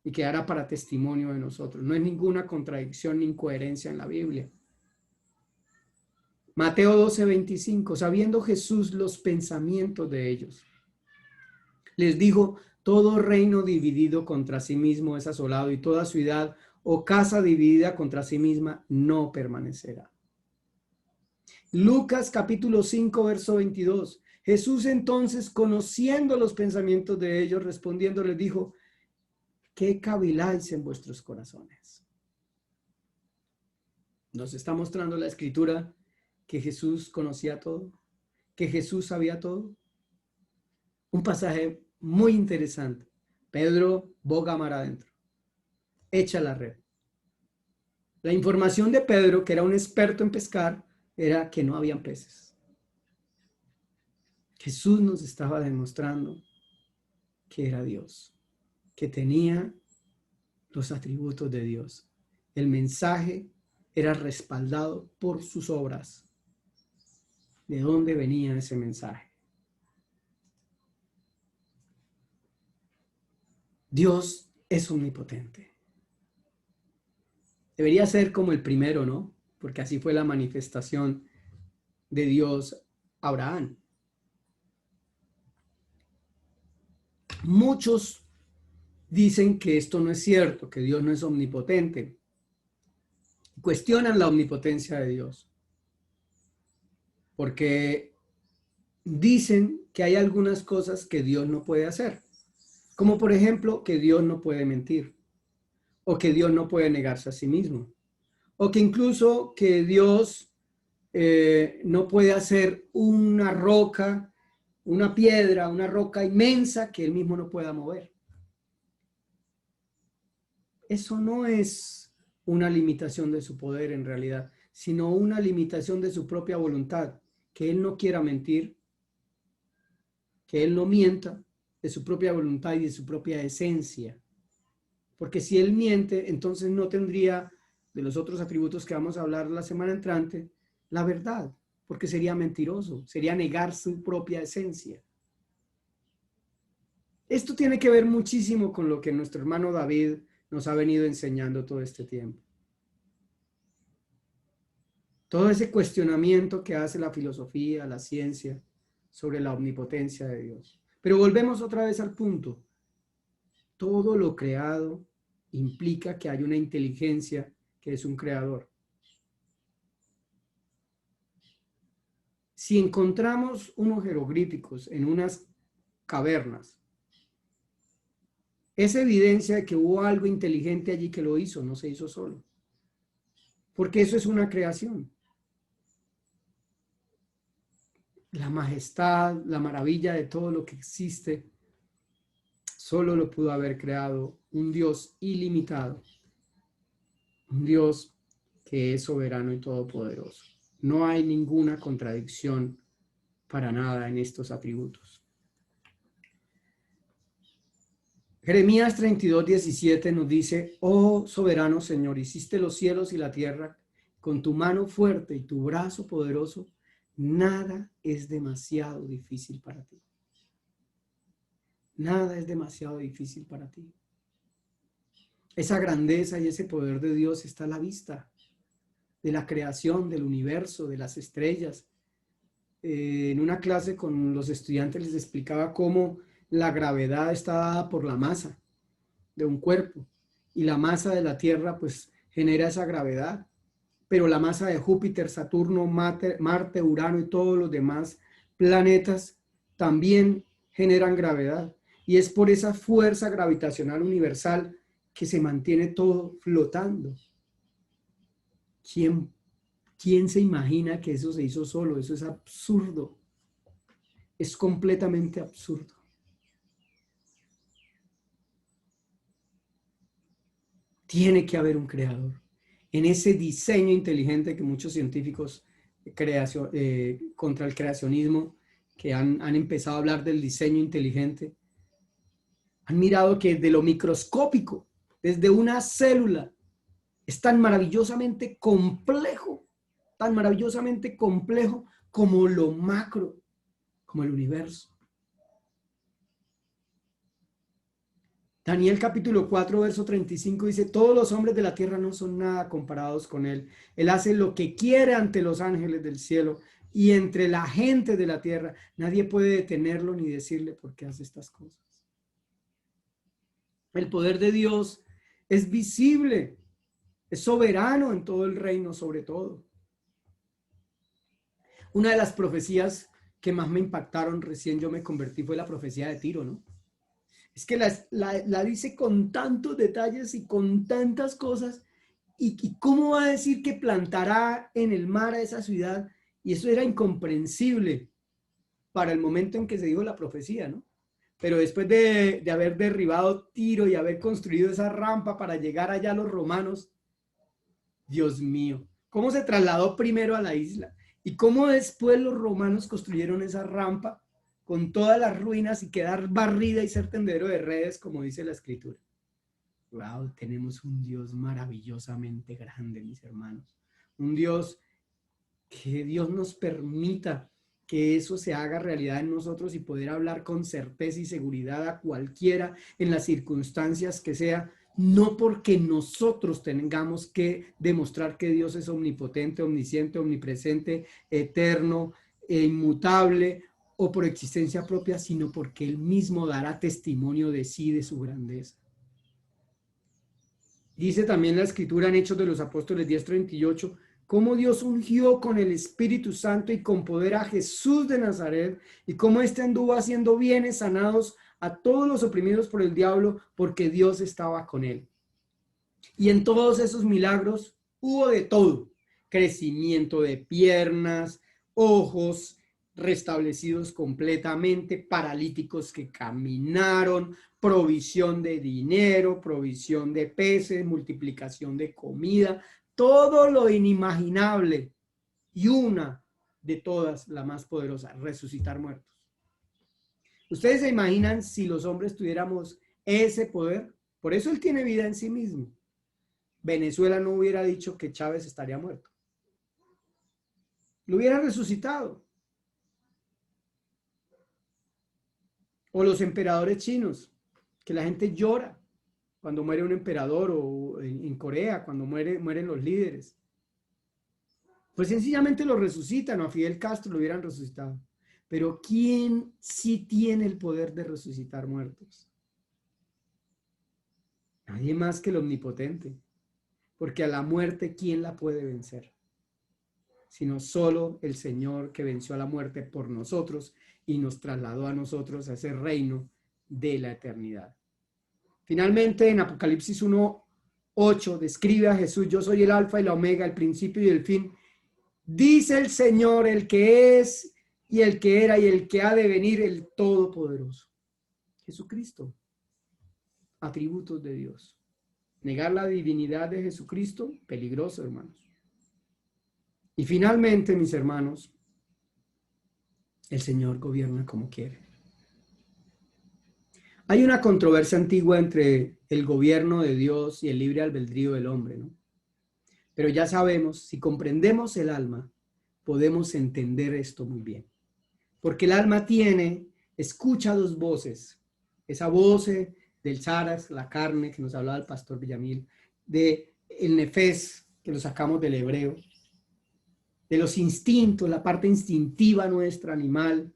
y quedara para testimonio de nosotros. No es ninguna contradicción ni incoherencia en la Biblia. Mateo 12:25, sabiendo Jesús los pensamientos de ellos, les dijo, todo reino dividido contra sí mismo es asolado y toda ciudad o casa dividida contra sí misma no permanecerá. Lucas capítulo 5, verso 22. Jesús entonces, conociendo los pensamientos de ellos, respondiendo les dijo, ¿qué caviláis en vuestros corazones? Nos está mostrando la Escritura que Jesús conocía todo, que Jesús sabía todo. Un pasaje muy interesante. Pedro boga mar adentro, echa la red. La información de Pedro, que era un experto en pescar, era que no habían peces. Jesús nos estaba demostrando que era Dios, que tenía los atributos de Dios. El mensaje era respaldado por sus obras. ¿De dónde venía ese mensaje? Dios es omnipotente. Debería ser como el primero, ¿no? Porque así fue la manifestación de Dios a Abraham. Muchos dicen que esto no es cierto, que Dios no es omnipotente. Cuestionan la omnipotencia de Dios. Porque dicen que hay algunas cosas que Dios no puede hacer. Como por ejemplo, que Dios no puede mentir. O que Dios no puede negarse a sí mismo. O que incluso que Dios no puede hacer una roca, una piedra, una roca inmensa que él mismo no pueda mover. Eso no es una limitación de su poder en realidad, sino una limitación de su propia voluntad, que él no quiera mentir, que él no mienta, de su propia voluntad y de su propia esencia. Porque si él miente, entonces no tendría, de los otros atributos que vamos a hablar la semana entrante, la verdad, porque sería mentiroso, sería negar su propia esencia. Esto tiene que ver muchísimo con lo que nuestro hermano David nos ha venido enseñando todo este tiempo. Todo ese cuestionamiento que hace la filosofía, la ciencia, sobre la omnipotencia de Dios. Pero volvemos otra vez al punto. Todo lo creado implica que hay una inteligencia que es un creador. Si encontramos unos jeroglíficos en unas cavernas, es evidencia de que hubo algo inteligente allí que lo hizo, no se hizo solo. Porque eso es una creación. La majestad, la maravilla de todo lo que existe, solo lo pudo haber creado un Dios ilimitado, un Dios que es soberano y todopoderoso. No hay ninguna contradicción para nada en estos atributos. Jeremías 32:17 nos dice: oh soberano Señor, hiciste los cielos y la tierra, con tu mano fuerte y tu brazo poderoso, nada es demasiado difícil para ti. Nada es demasiado difícil para ti. Esa grandeza y ese poder de Dios está a la vista de la creación, del universo, de las estrellas. En una clase con los estudiantes les explicaba cómo la gravedad está dada por la masa de un cuerpo y la masa de la Tierra pues genera esa gravedad, pero la masa de Júpiter, Saturno, Marte, Urano y todos los demás planetas también generan gravedad, y es por esa fuerza gravitacional universal que se mantiene todo flotando. ¿Quién se imagina que eso se hizo solo? Eso es absurdo. Es completamente absurdo. Tiene que haber un creador. En ese diseño inteligente que muchos científicos contra el creacionismo, que han empezado a hablar del diseño inteligente, han mirado que de lo microscópico, desde una célula, es tan maravillosamente complejo como lo macro, como el universo. Daniel capítulo 4, verso 35 dice: todos los hombres de la tierra no son nada comparados con él. Él hace lo que quiere ante los ángeles del cielo y entre la gente de la tierra. Nadie puede detenerlo ni decirle por qué hace estas cosas. El poder de Dios es visible, es soberano en todo el reino, sobre todo. Una de las profecías que más me impactaron recién yo me convertí fue la profecía de Tiro, ¿no? Es que la dice con tantos detalles y con tantas cosas, y cómo va a decir que plantará en el mar a esa ciudad, y eso era incomprensible para el momento en que se dijo la profecía, ¿no? Pero después de haber derribado Tiro y haber construido esa rampa para llegar allá a los romanos, Dios mío, ¿cómo se trasladó primero a la isla? Y cómo después los romanos construyeron esa rampa con todas las ruinas y quedar barrida y ser tendedero de redes, como dice la escritura. Wow, tenemos un Dios maravillosamente grande, mis hermanos. Un Dios que Dios nos permita que eso se haga realidad en nosotros y poder hablar con certeza y seguridad a cualquiera en las circunstancias que sea, no porque nosotros tengamos que demostrar que Dios es omnipotente, omnisciente, omnipresente, eterno e inmutable o por existencia propia, sino porque Él mismo dará testimonio de sí, de su grandeza. Dice también la escritura en Hechos de los Apóstoles 10:38, cómo Dios ungió con el Espíritu Santo y con poder a Jesús de Nazaret, y cómo éste anduvo haciendo bienes, sanados a todos los oprimidos por el diablo, porque Dios estaba con él. Y en todos esos milagros hubo de todo: crecimiento de piernas, ojos restablecidos completamente, paralíticos que caminaron, provisión de dinero, provisión de peces, multiplicación de comida, todo lo inimaginable. Y una de todas, la más poderosa: resucitar muertos. ¿Ustedes se imaginan si los hombres tuviéramos ese poder? Por eso Él tiene vida en sí mismo. Venezuela no hubiera dicho que Chávez estaría muerto. Lo hubiera resucitado. O los emperadores chinos, que la gente llora cuando muere un emperador, o en Corea cuando mueren los líderes. Pues sencillamente lo resucitan, o a Fidel Castro lo hubieran resucitado. Pero ¿quién sí tiene el poder de resucitar muertos? Nadie más que el omnipotente. Porque a la muerte, ¿quién la puede vencer? Sino solo el Señor, que venció a la muerte por nosotros y nos trasladó a nosotros a ese reino de la eternidad. Finalmente, en Apocalipsis 1:8 describe a Jesús: yo soy el alfa y la omega, el principio y el fin. Dice el Señor, el que es y el que era y el que ha de venir, el Todopoderoso. Jesucristo. Atributos de Dios. Negar la divinidad de Jesucristo, peligroso, hermanos. Y finalmente, mis hermanos, el Señor gobierna como quiere. Hay una controversia antigua entre el gobierno de Dios y el libre albedrío del hombre, ¿no? Pero ya sabemos, si comprendemos el alma, podemos entender esto muy bien. Porque el alma escucha dos voces. Esa voz del Saras, la carne, que nos hablaba el pastor Villamil, de el Nefés, que lo sacamos del hebreo, de los instintos, la parte instintiva nuestra, animal,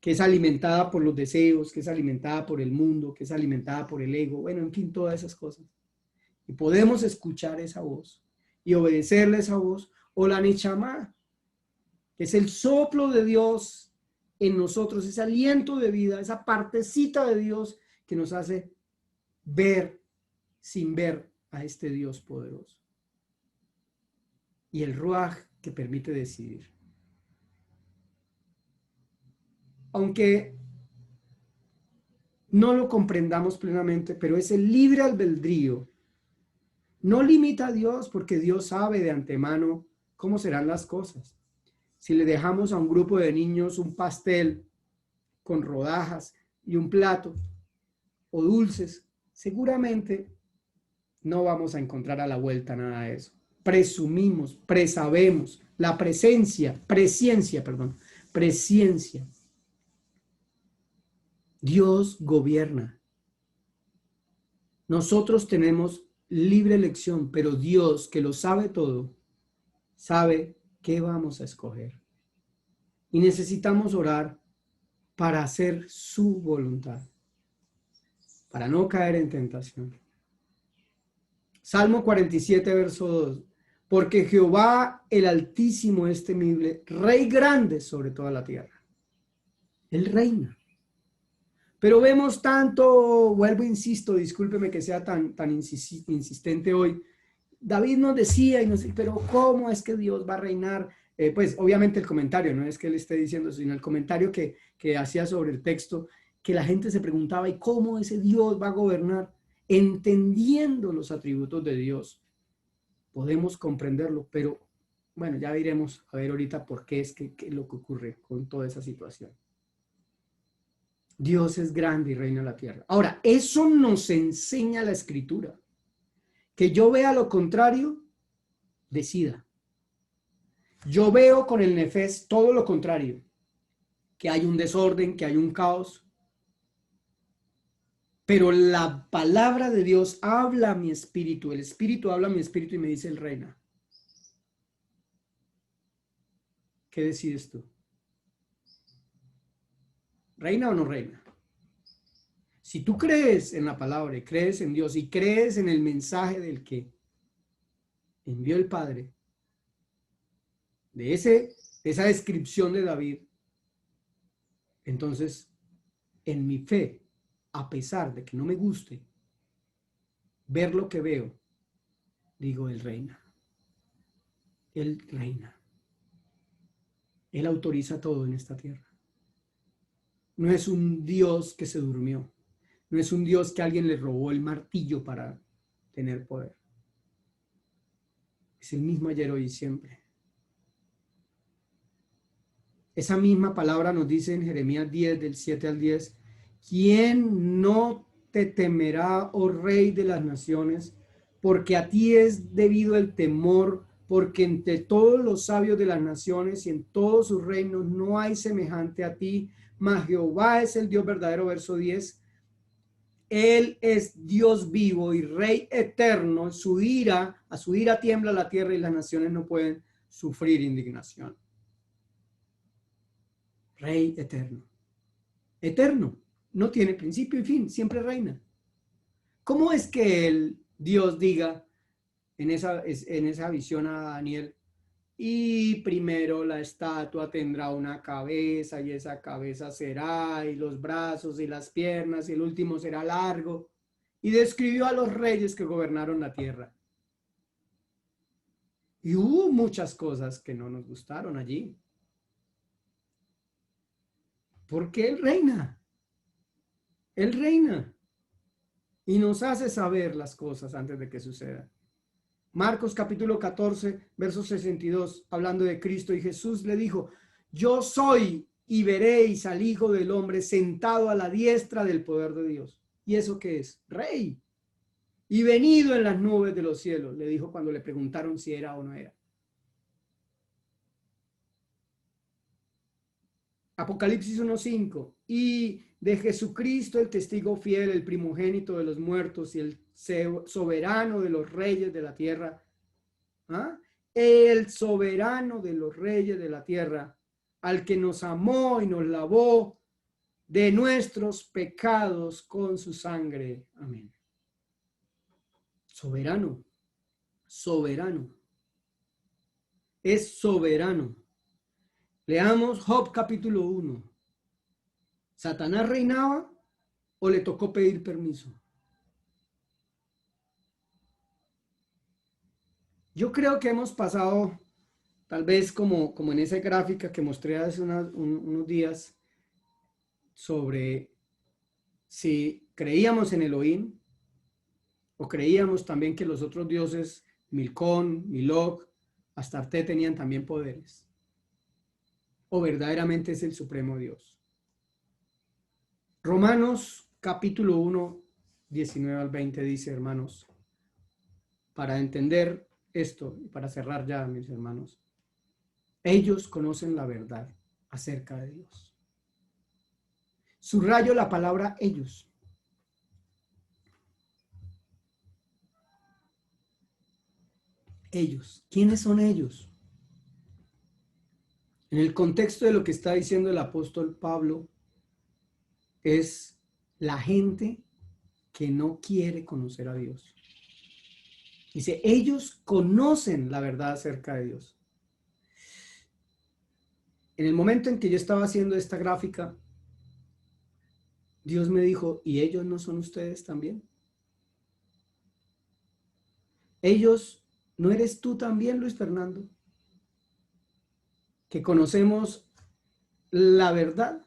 que es alimentada por los deseos, que es alimentada por el mundo, que es alimentada por el ego, bueno, en fin, todas esas cosas. Y podemos escuchar esa voz y obedecerle esa voz, o la Nechama, que es el soplo de Dios en nosotros, ese aliento de vida, esa partecita de Dios que nos hace ver sin ver a este Dios poderoso. Y el Ruaj, que permite decidir. Aunque no lo comprendamos plenamente, pero ese libre albedrío no limita a Dios, porque Dios sabe de antemano cómo serán las cosas. Si le dejamos a un grupo de niños un pastel con rodajas y un plato o dulces, seguramente no vamos a encontrar a la vuelta nada de eso. Presumimos, presabemos, la presciencia. Dios gobierna. Nosotros tenemos libre elección, pero Dios, que lo sabe todo, sabe qué vamos a escoger. Y necesitamos orar para hacer su voluntad, para no caer en tentación. Salmo 47, verso 2. Porque Jehová el Altísimo es temible, Rey grande sobre toda la tierra. Él reina. Pero vemos tanto, vuelvo, insisto, discúlpeme que sea tan insistente hoy. David nos decía, pero ¿cómo es que Dios va a reinar? Pues obviamente el comentario, no es que él esté diciendo, sino el comentario que hacía sobre el texto, que la gente se preguntaba, ¿y cómo ese Dios va a gobernar? Entendiendo los atributos de Dios, podemos comprenderlo, pero bueno, ya iremos a ver ahorita por qué es que lo que ocurre con toda esa situación. Dios es grande y reina la tierra. Ahora, eso nos enseña la Escritura. Que yo vea lo contrario, decida. Yo veo con el Nefés todo lo contrario. Que hay un desorden, que hay un caos. Pero la palabra de Dios habla a mi espíritu. El espíritu habla a mi espíritu y me dice: Él reina. ¿Qué decides tú? ¿Reina o no reina? Si tú crees en la palabra y crees en Dios y crees en el mensaje del que envió el Padre, de esa descripción de David, entonces en mi fe, a pesar de que no me guste ver lo que veo, digo: Él reina. Él reina. Él autoriza todo en esta tierra. No es un Dios que se durmió. No es un Dios que alguien le robó el martillo para tener poder. Es el mismo ayer, hoy y siempre. Esa misma palabra nos dice en Jeremías 10, del 7 al 10, ¿quién no te temerá, oh Rey de las naciones? Porque a ti es debido el temor, porque entre todos los sabios de las naciones y en todos sus reinos no hay semejante a ti, mas Jehová es el Dios verdadero, verso 10. Él es Dios vivo y Rey eterno. A su ira tiembla la tierra y las naciones no pueden sufrir indignación. Rey eterno. Eterno. No tiene principio y fin. Siempre reina. ¿Cómo es que el Dios diga en esa visión a Daniel, y primero la estatua tendrá una cabeza y esa cabeza será, y los brazos y las piernas, y el último será largo? Y describió a los reyes que gobernaron la tierra. Y hubo muchas cosas que no nos gustaron allí. Porque Él reina. Él reina. Y nos hace saber las cosas antes de que sucedan. Marcos capítulo 14, verso 62, hablando de Cristo, y Jesús le dijo: yo soy, y veréis al Hijo del Hombre sentado a la diestra del poder de Dios. ¿Y eso qué es? Rey. Y venido en las nubes de los cielos, le dijo cuando le preguntaron si era o no era. Apocalipsis 1:5, y de Jesucristo el testigo fiel, el primogénito de los muertos y el soberano de los reyes de la tierra. ¿Ah? El soberano de los reyes de la tierra, al que nos amó y nos lavó de nuestros pecados con su sangre. Amén. Soberano, soberano, es soberano. Leamos Job capítulo 1. ¿Satanás reinaba o le tocó pedir permiso? Yo creo que hemos pasado, tal vez como en esa gráfica que mostré hace unos días, sobre si creíamos en Elohim o creíamos también que los otros dioses, Milcón, Miloc, Astarte, tenían también poderes, o verdaderamente es el supremo Dios. Romanos capítulo 1, 19 al 20 dice, hermanos, para entender esto y para cerrar ya, mis hermanos, ellos conocen la verdad acerca de Dios. Subrayo la palabra ellos. Ellos. ¿Quiénes son ellos? En el contexto de lo que está diciendo el apóstol Pablo, es la gente que no quiere conocer a Dios. Dice, ellos conocen la verdad acerca de Dios. En el momento en que yo estaba haciendo esta gráfica, Dios me dijo, ¿y ellos no son ustedes también? Ellos, ¿no eres tú también, Luis Fernando? Que conocemos la verdad.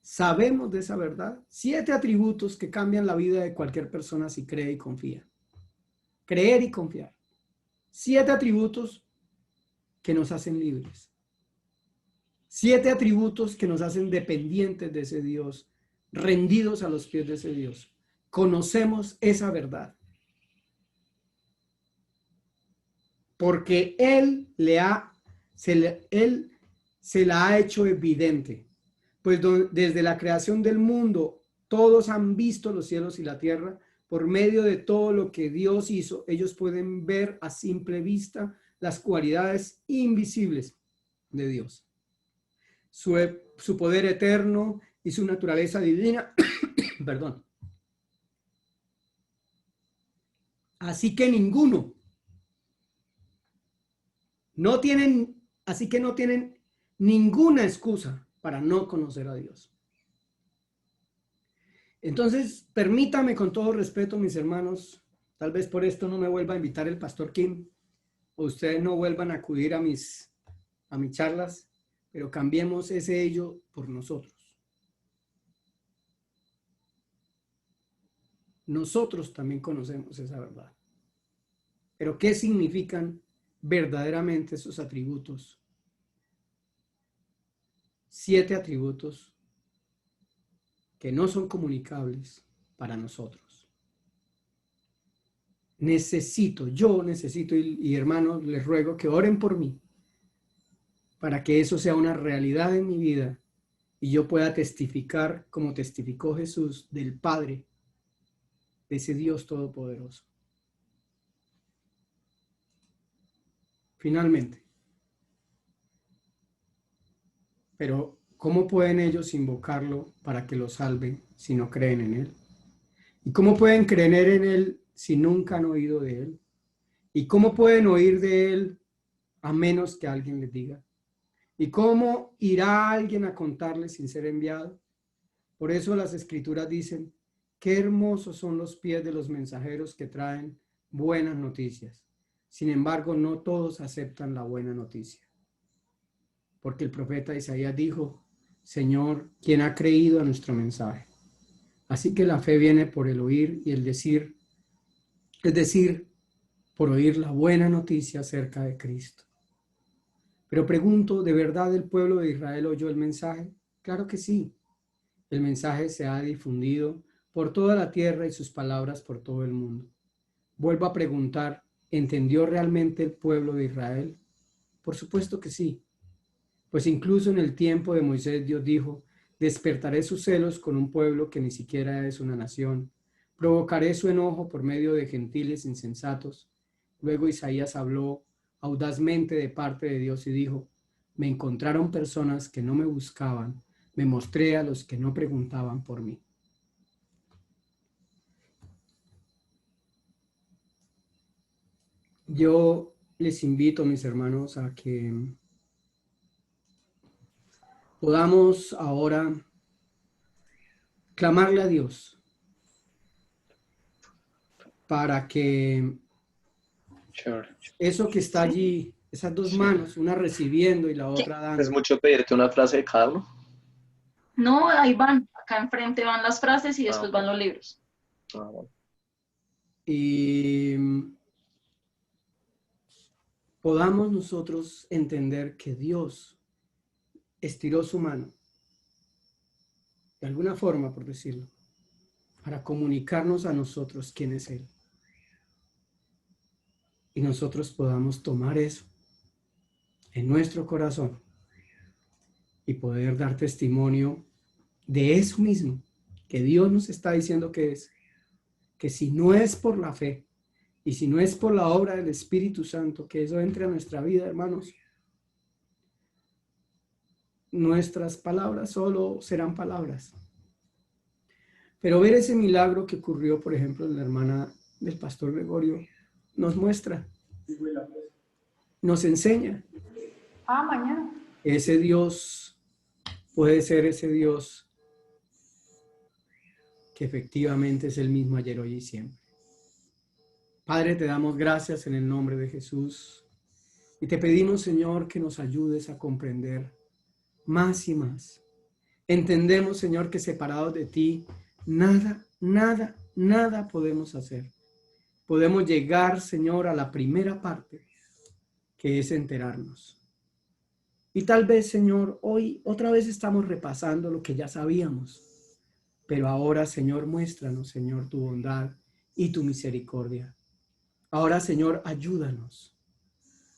Sabemos de esa verdad. 7 atributos que cambian la vida de cualquier persona si cree y confía. Creer y confiar. 7 atributos que nos hacen libres. 7 atributos que nos hacen dependientes de ese Dios, rendidos a los pies de ese Dios. Conocemos esa verdad. Porque Él se la ha hecho evidente. Pues desde la creación del mundo, todos han visto los cielos y la tierra. Por medio de todo lo que Dios hizo, ellos pueden ver a simple vista las cualidades invisibles de Dios. Su poder eterno y su naturaleza divina. Perdón. Así que no tienen ninguna excusa para no conocer a Dios. Entonces, permítame con todo respeto, mis hermanos, tal vez por esto no me vuelva a invitar el pastor Kim, o ustedes no vuelvan a acudir a mis charlas, pero cambiemos ese ello por nosotros. Nosotros también conocemos esa verdad. Pero ¿qué significan verdaderamente esos atributos? 7 atributos que no son comunicables para nosotros. Yo necesito, y hermanos, les ruego que oren por mí, para que eso sea una realidad en mi vida y yo pueda testificar como testificó Jesús del Padre, de ese Dios todopoderoso. Finalmente, pero ¿cómo pueden ellos invocarlo para que lo salven si no creen en Él? ¿Y cómo pueden creer en Él si nunca han oído de Él? ¿Y cómo pueden oír de Él a menos que alguien les diga? ¿Y cómo irá alguien a contarles sin ser enviado? Por eso las Escrituras dicen, qué hermosos son los pies de los mensajeros que traen buenas noticias. Sin embargo, no todos aceptan la buena noticia. Porque el profeta Isaías dijo, Señor, ¿quién ha creído a nuestro mensaje? Así que la fe viene por el oír y el decir, es decir, por oír la buena noticia acerca de Cristo. Pero pregunto, ¿de verdad el pueblo de Israel oyó el mensaje? Claro que sí. El mensaje se ha difundido por toda la tierra y sus palabras por todo el mundo. Vuelvo a preguntar, ¿entendió realmente el pueblo de Israel? Por supuesto que sí. Pues incluso en el tiempo de Moisés Dios dijo, despertaré sus celos con un pueblo que ni siquiera es una nación. Provocaré su enojo por medio de gentiles insensatos. Luego Isaías habló audazmente de parte de Dios y dijo, me encontraron personas que no me buscaban, me mostré a los que no preguntaban por mí. Yo les invito, mis hermanos, a que podamos ahora clamarle a Dios para que Chévere. eso que está allí, esas dos Sí. manos, una recibiendo y la ¿Qué? otra Es dando. mucho pedirte una frase de cada uno. No, ahí van. Acá enfrente van las frases y Ah, después van los libros. bueno. Y podamos nosotros entender que Dios estiró su mano, de alguna forma, por decirlo, para comunicarnos a nosotros quién es Él. Y nosotros podamos tomar eso en nuestro corazón y poder dar testimonio de eso mismo que Dios nos está diciendo que es, que si no es por la fe y si no es por la obra del Espíritu Santo, que eso entre a nuestra vida, hermanos, nuestras palabras solo serán palabras. Pero ver ese milagro que ocurrió, por ejemplo, en la hermana del pastor Gregorio, nos muestra, nos enseña Mañana. que ese Dios puede ser ese Dios que efectivamente es el mismo ayer, hoy y siempre. Padre, te damos gracias en el nombre de Jesús y te pedimos, Señor, que nos ayudes a comprender más y más. Entendemos, Señor, que separados de ti, nada podemos hacer. Podemos llegar, Señor, a la primera parte, que es enterarnos. Y tal vez, Señor, hoy otra vez estamos repasando lo que ya sabíamos. Pero ahora, Señor, muéstranos, Señor, tu bondad y tu misericordia. Ahora, Señor, ayúdanos.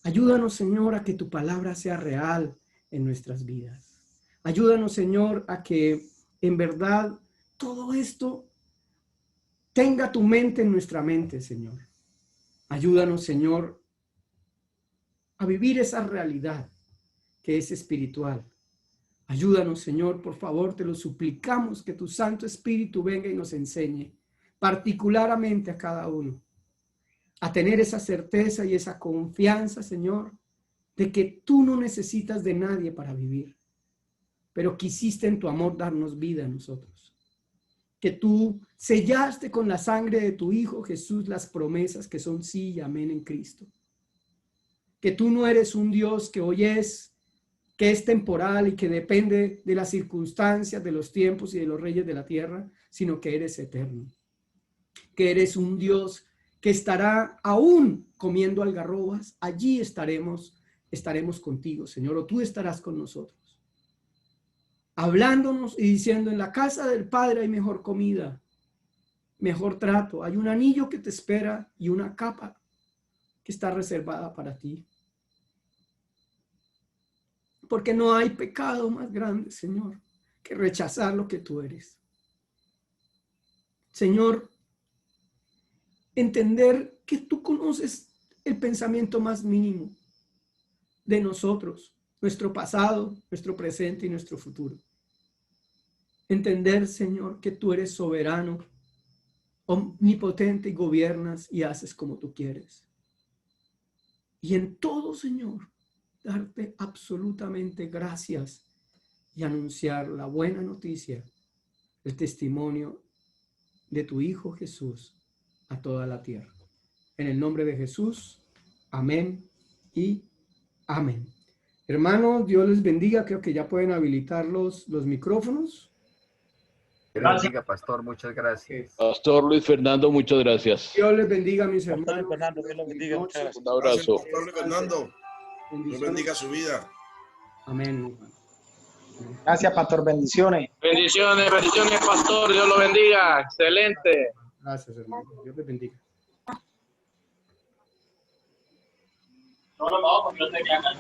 Ayúdanos, Señor, a que tu palabra sea real en nuestras vidas. Ayúdanos, Señor, a que en verdad todo esto tenga tu mente en nuestra mente, Señor. Ayúdanos, Señor, a vivir esa realidad que es espiritual. Ayúdanos, Señor, por favor, te lo suplicamos, que tu Santo Espíritu venga y nos enseñe, particularmente a cada uno, a tener esa certeza y esa confianza, Señor, de que tú no necesitas de nadie para vivir, pero quisiste en tu amor darnos vida a nosotros. Que tú sellaste con la sangre de tu Hijo Jesús las promesas que son sí y amén en Cristo. Que tú no eres un Dios que hoy es, que es temporal y que depende de las circunstancias, de los tiempos y de los reyes de la tierra, sino que eres eterno. Que eres un Dios que estará aún comiendo algarrobas, allí estaremos contigo, Señor, o tú estarás con nosotros, hablándonos y diciendo, en la casa del Padre hay mejor comida, mejor trato, hay un anillo que te espera y una capa que está reservada para ti. Porque no hay pecado más grande, Señor, que rechazar lo que tú eres. Señor, entender que tú conoces el pensamiento más mínimo de nosotros, nuestro pasado, nuestro presente y nuestro futuro. Entender, Señor, que tú eres soberano, omnipotente y gobiernas y haces como tú quieres. Y en todo, Señor, darte absolutamente gracias y anunciar la buena noticia, el testimonio de tu Hijo Jesús a toda la tierra. En el nombre de Jesús, amén y amén. Hermanos, Dios les bendiga. Creo que ya pueden habilitar los micrófonos. Dios les bendiga, pastor. Muchas gracias. Pastor Luis Fernando, muchas gracias. Dios les bendiga, mis hermanos. Pastor Fernando, Dios lo bendiga. Muchas gracias. Un abrazo. Gracias, Pastor Fernando. Dios Bendiciones. bendiga su vida. Amén. Gracias, pastor. Bendiciones. Bendiciones, bendiciones, pastor. Dios lo bendiga. Excelente. Gracias, hermano. Dios les bendiga. No, porque no tenía ganas.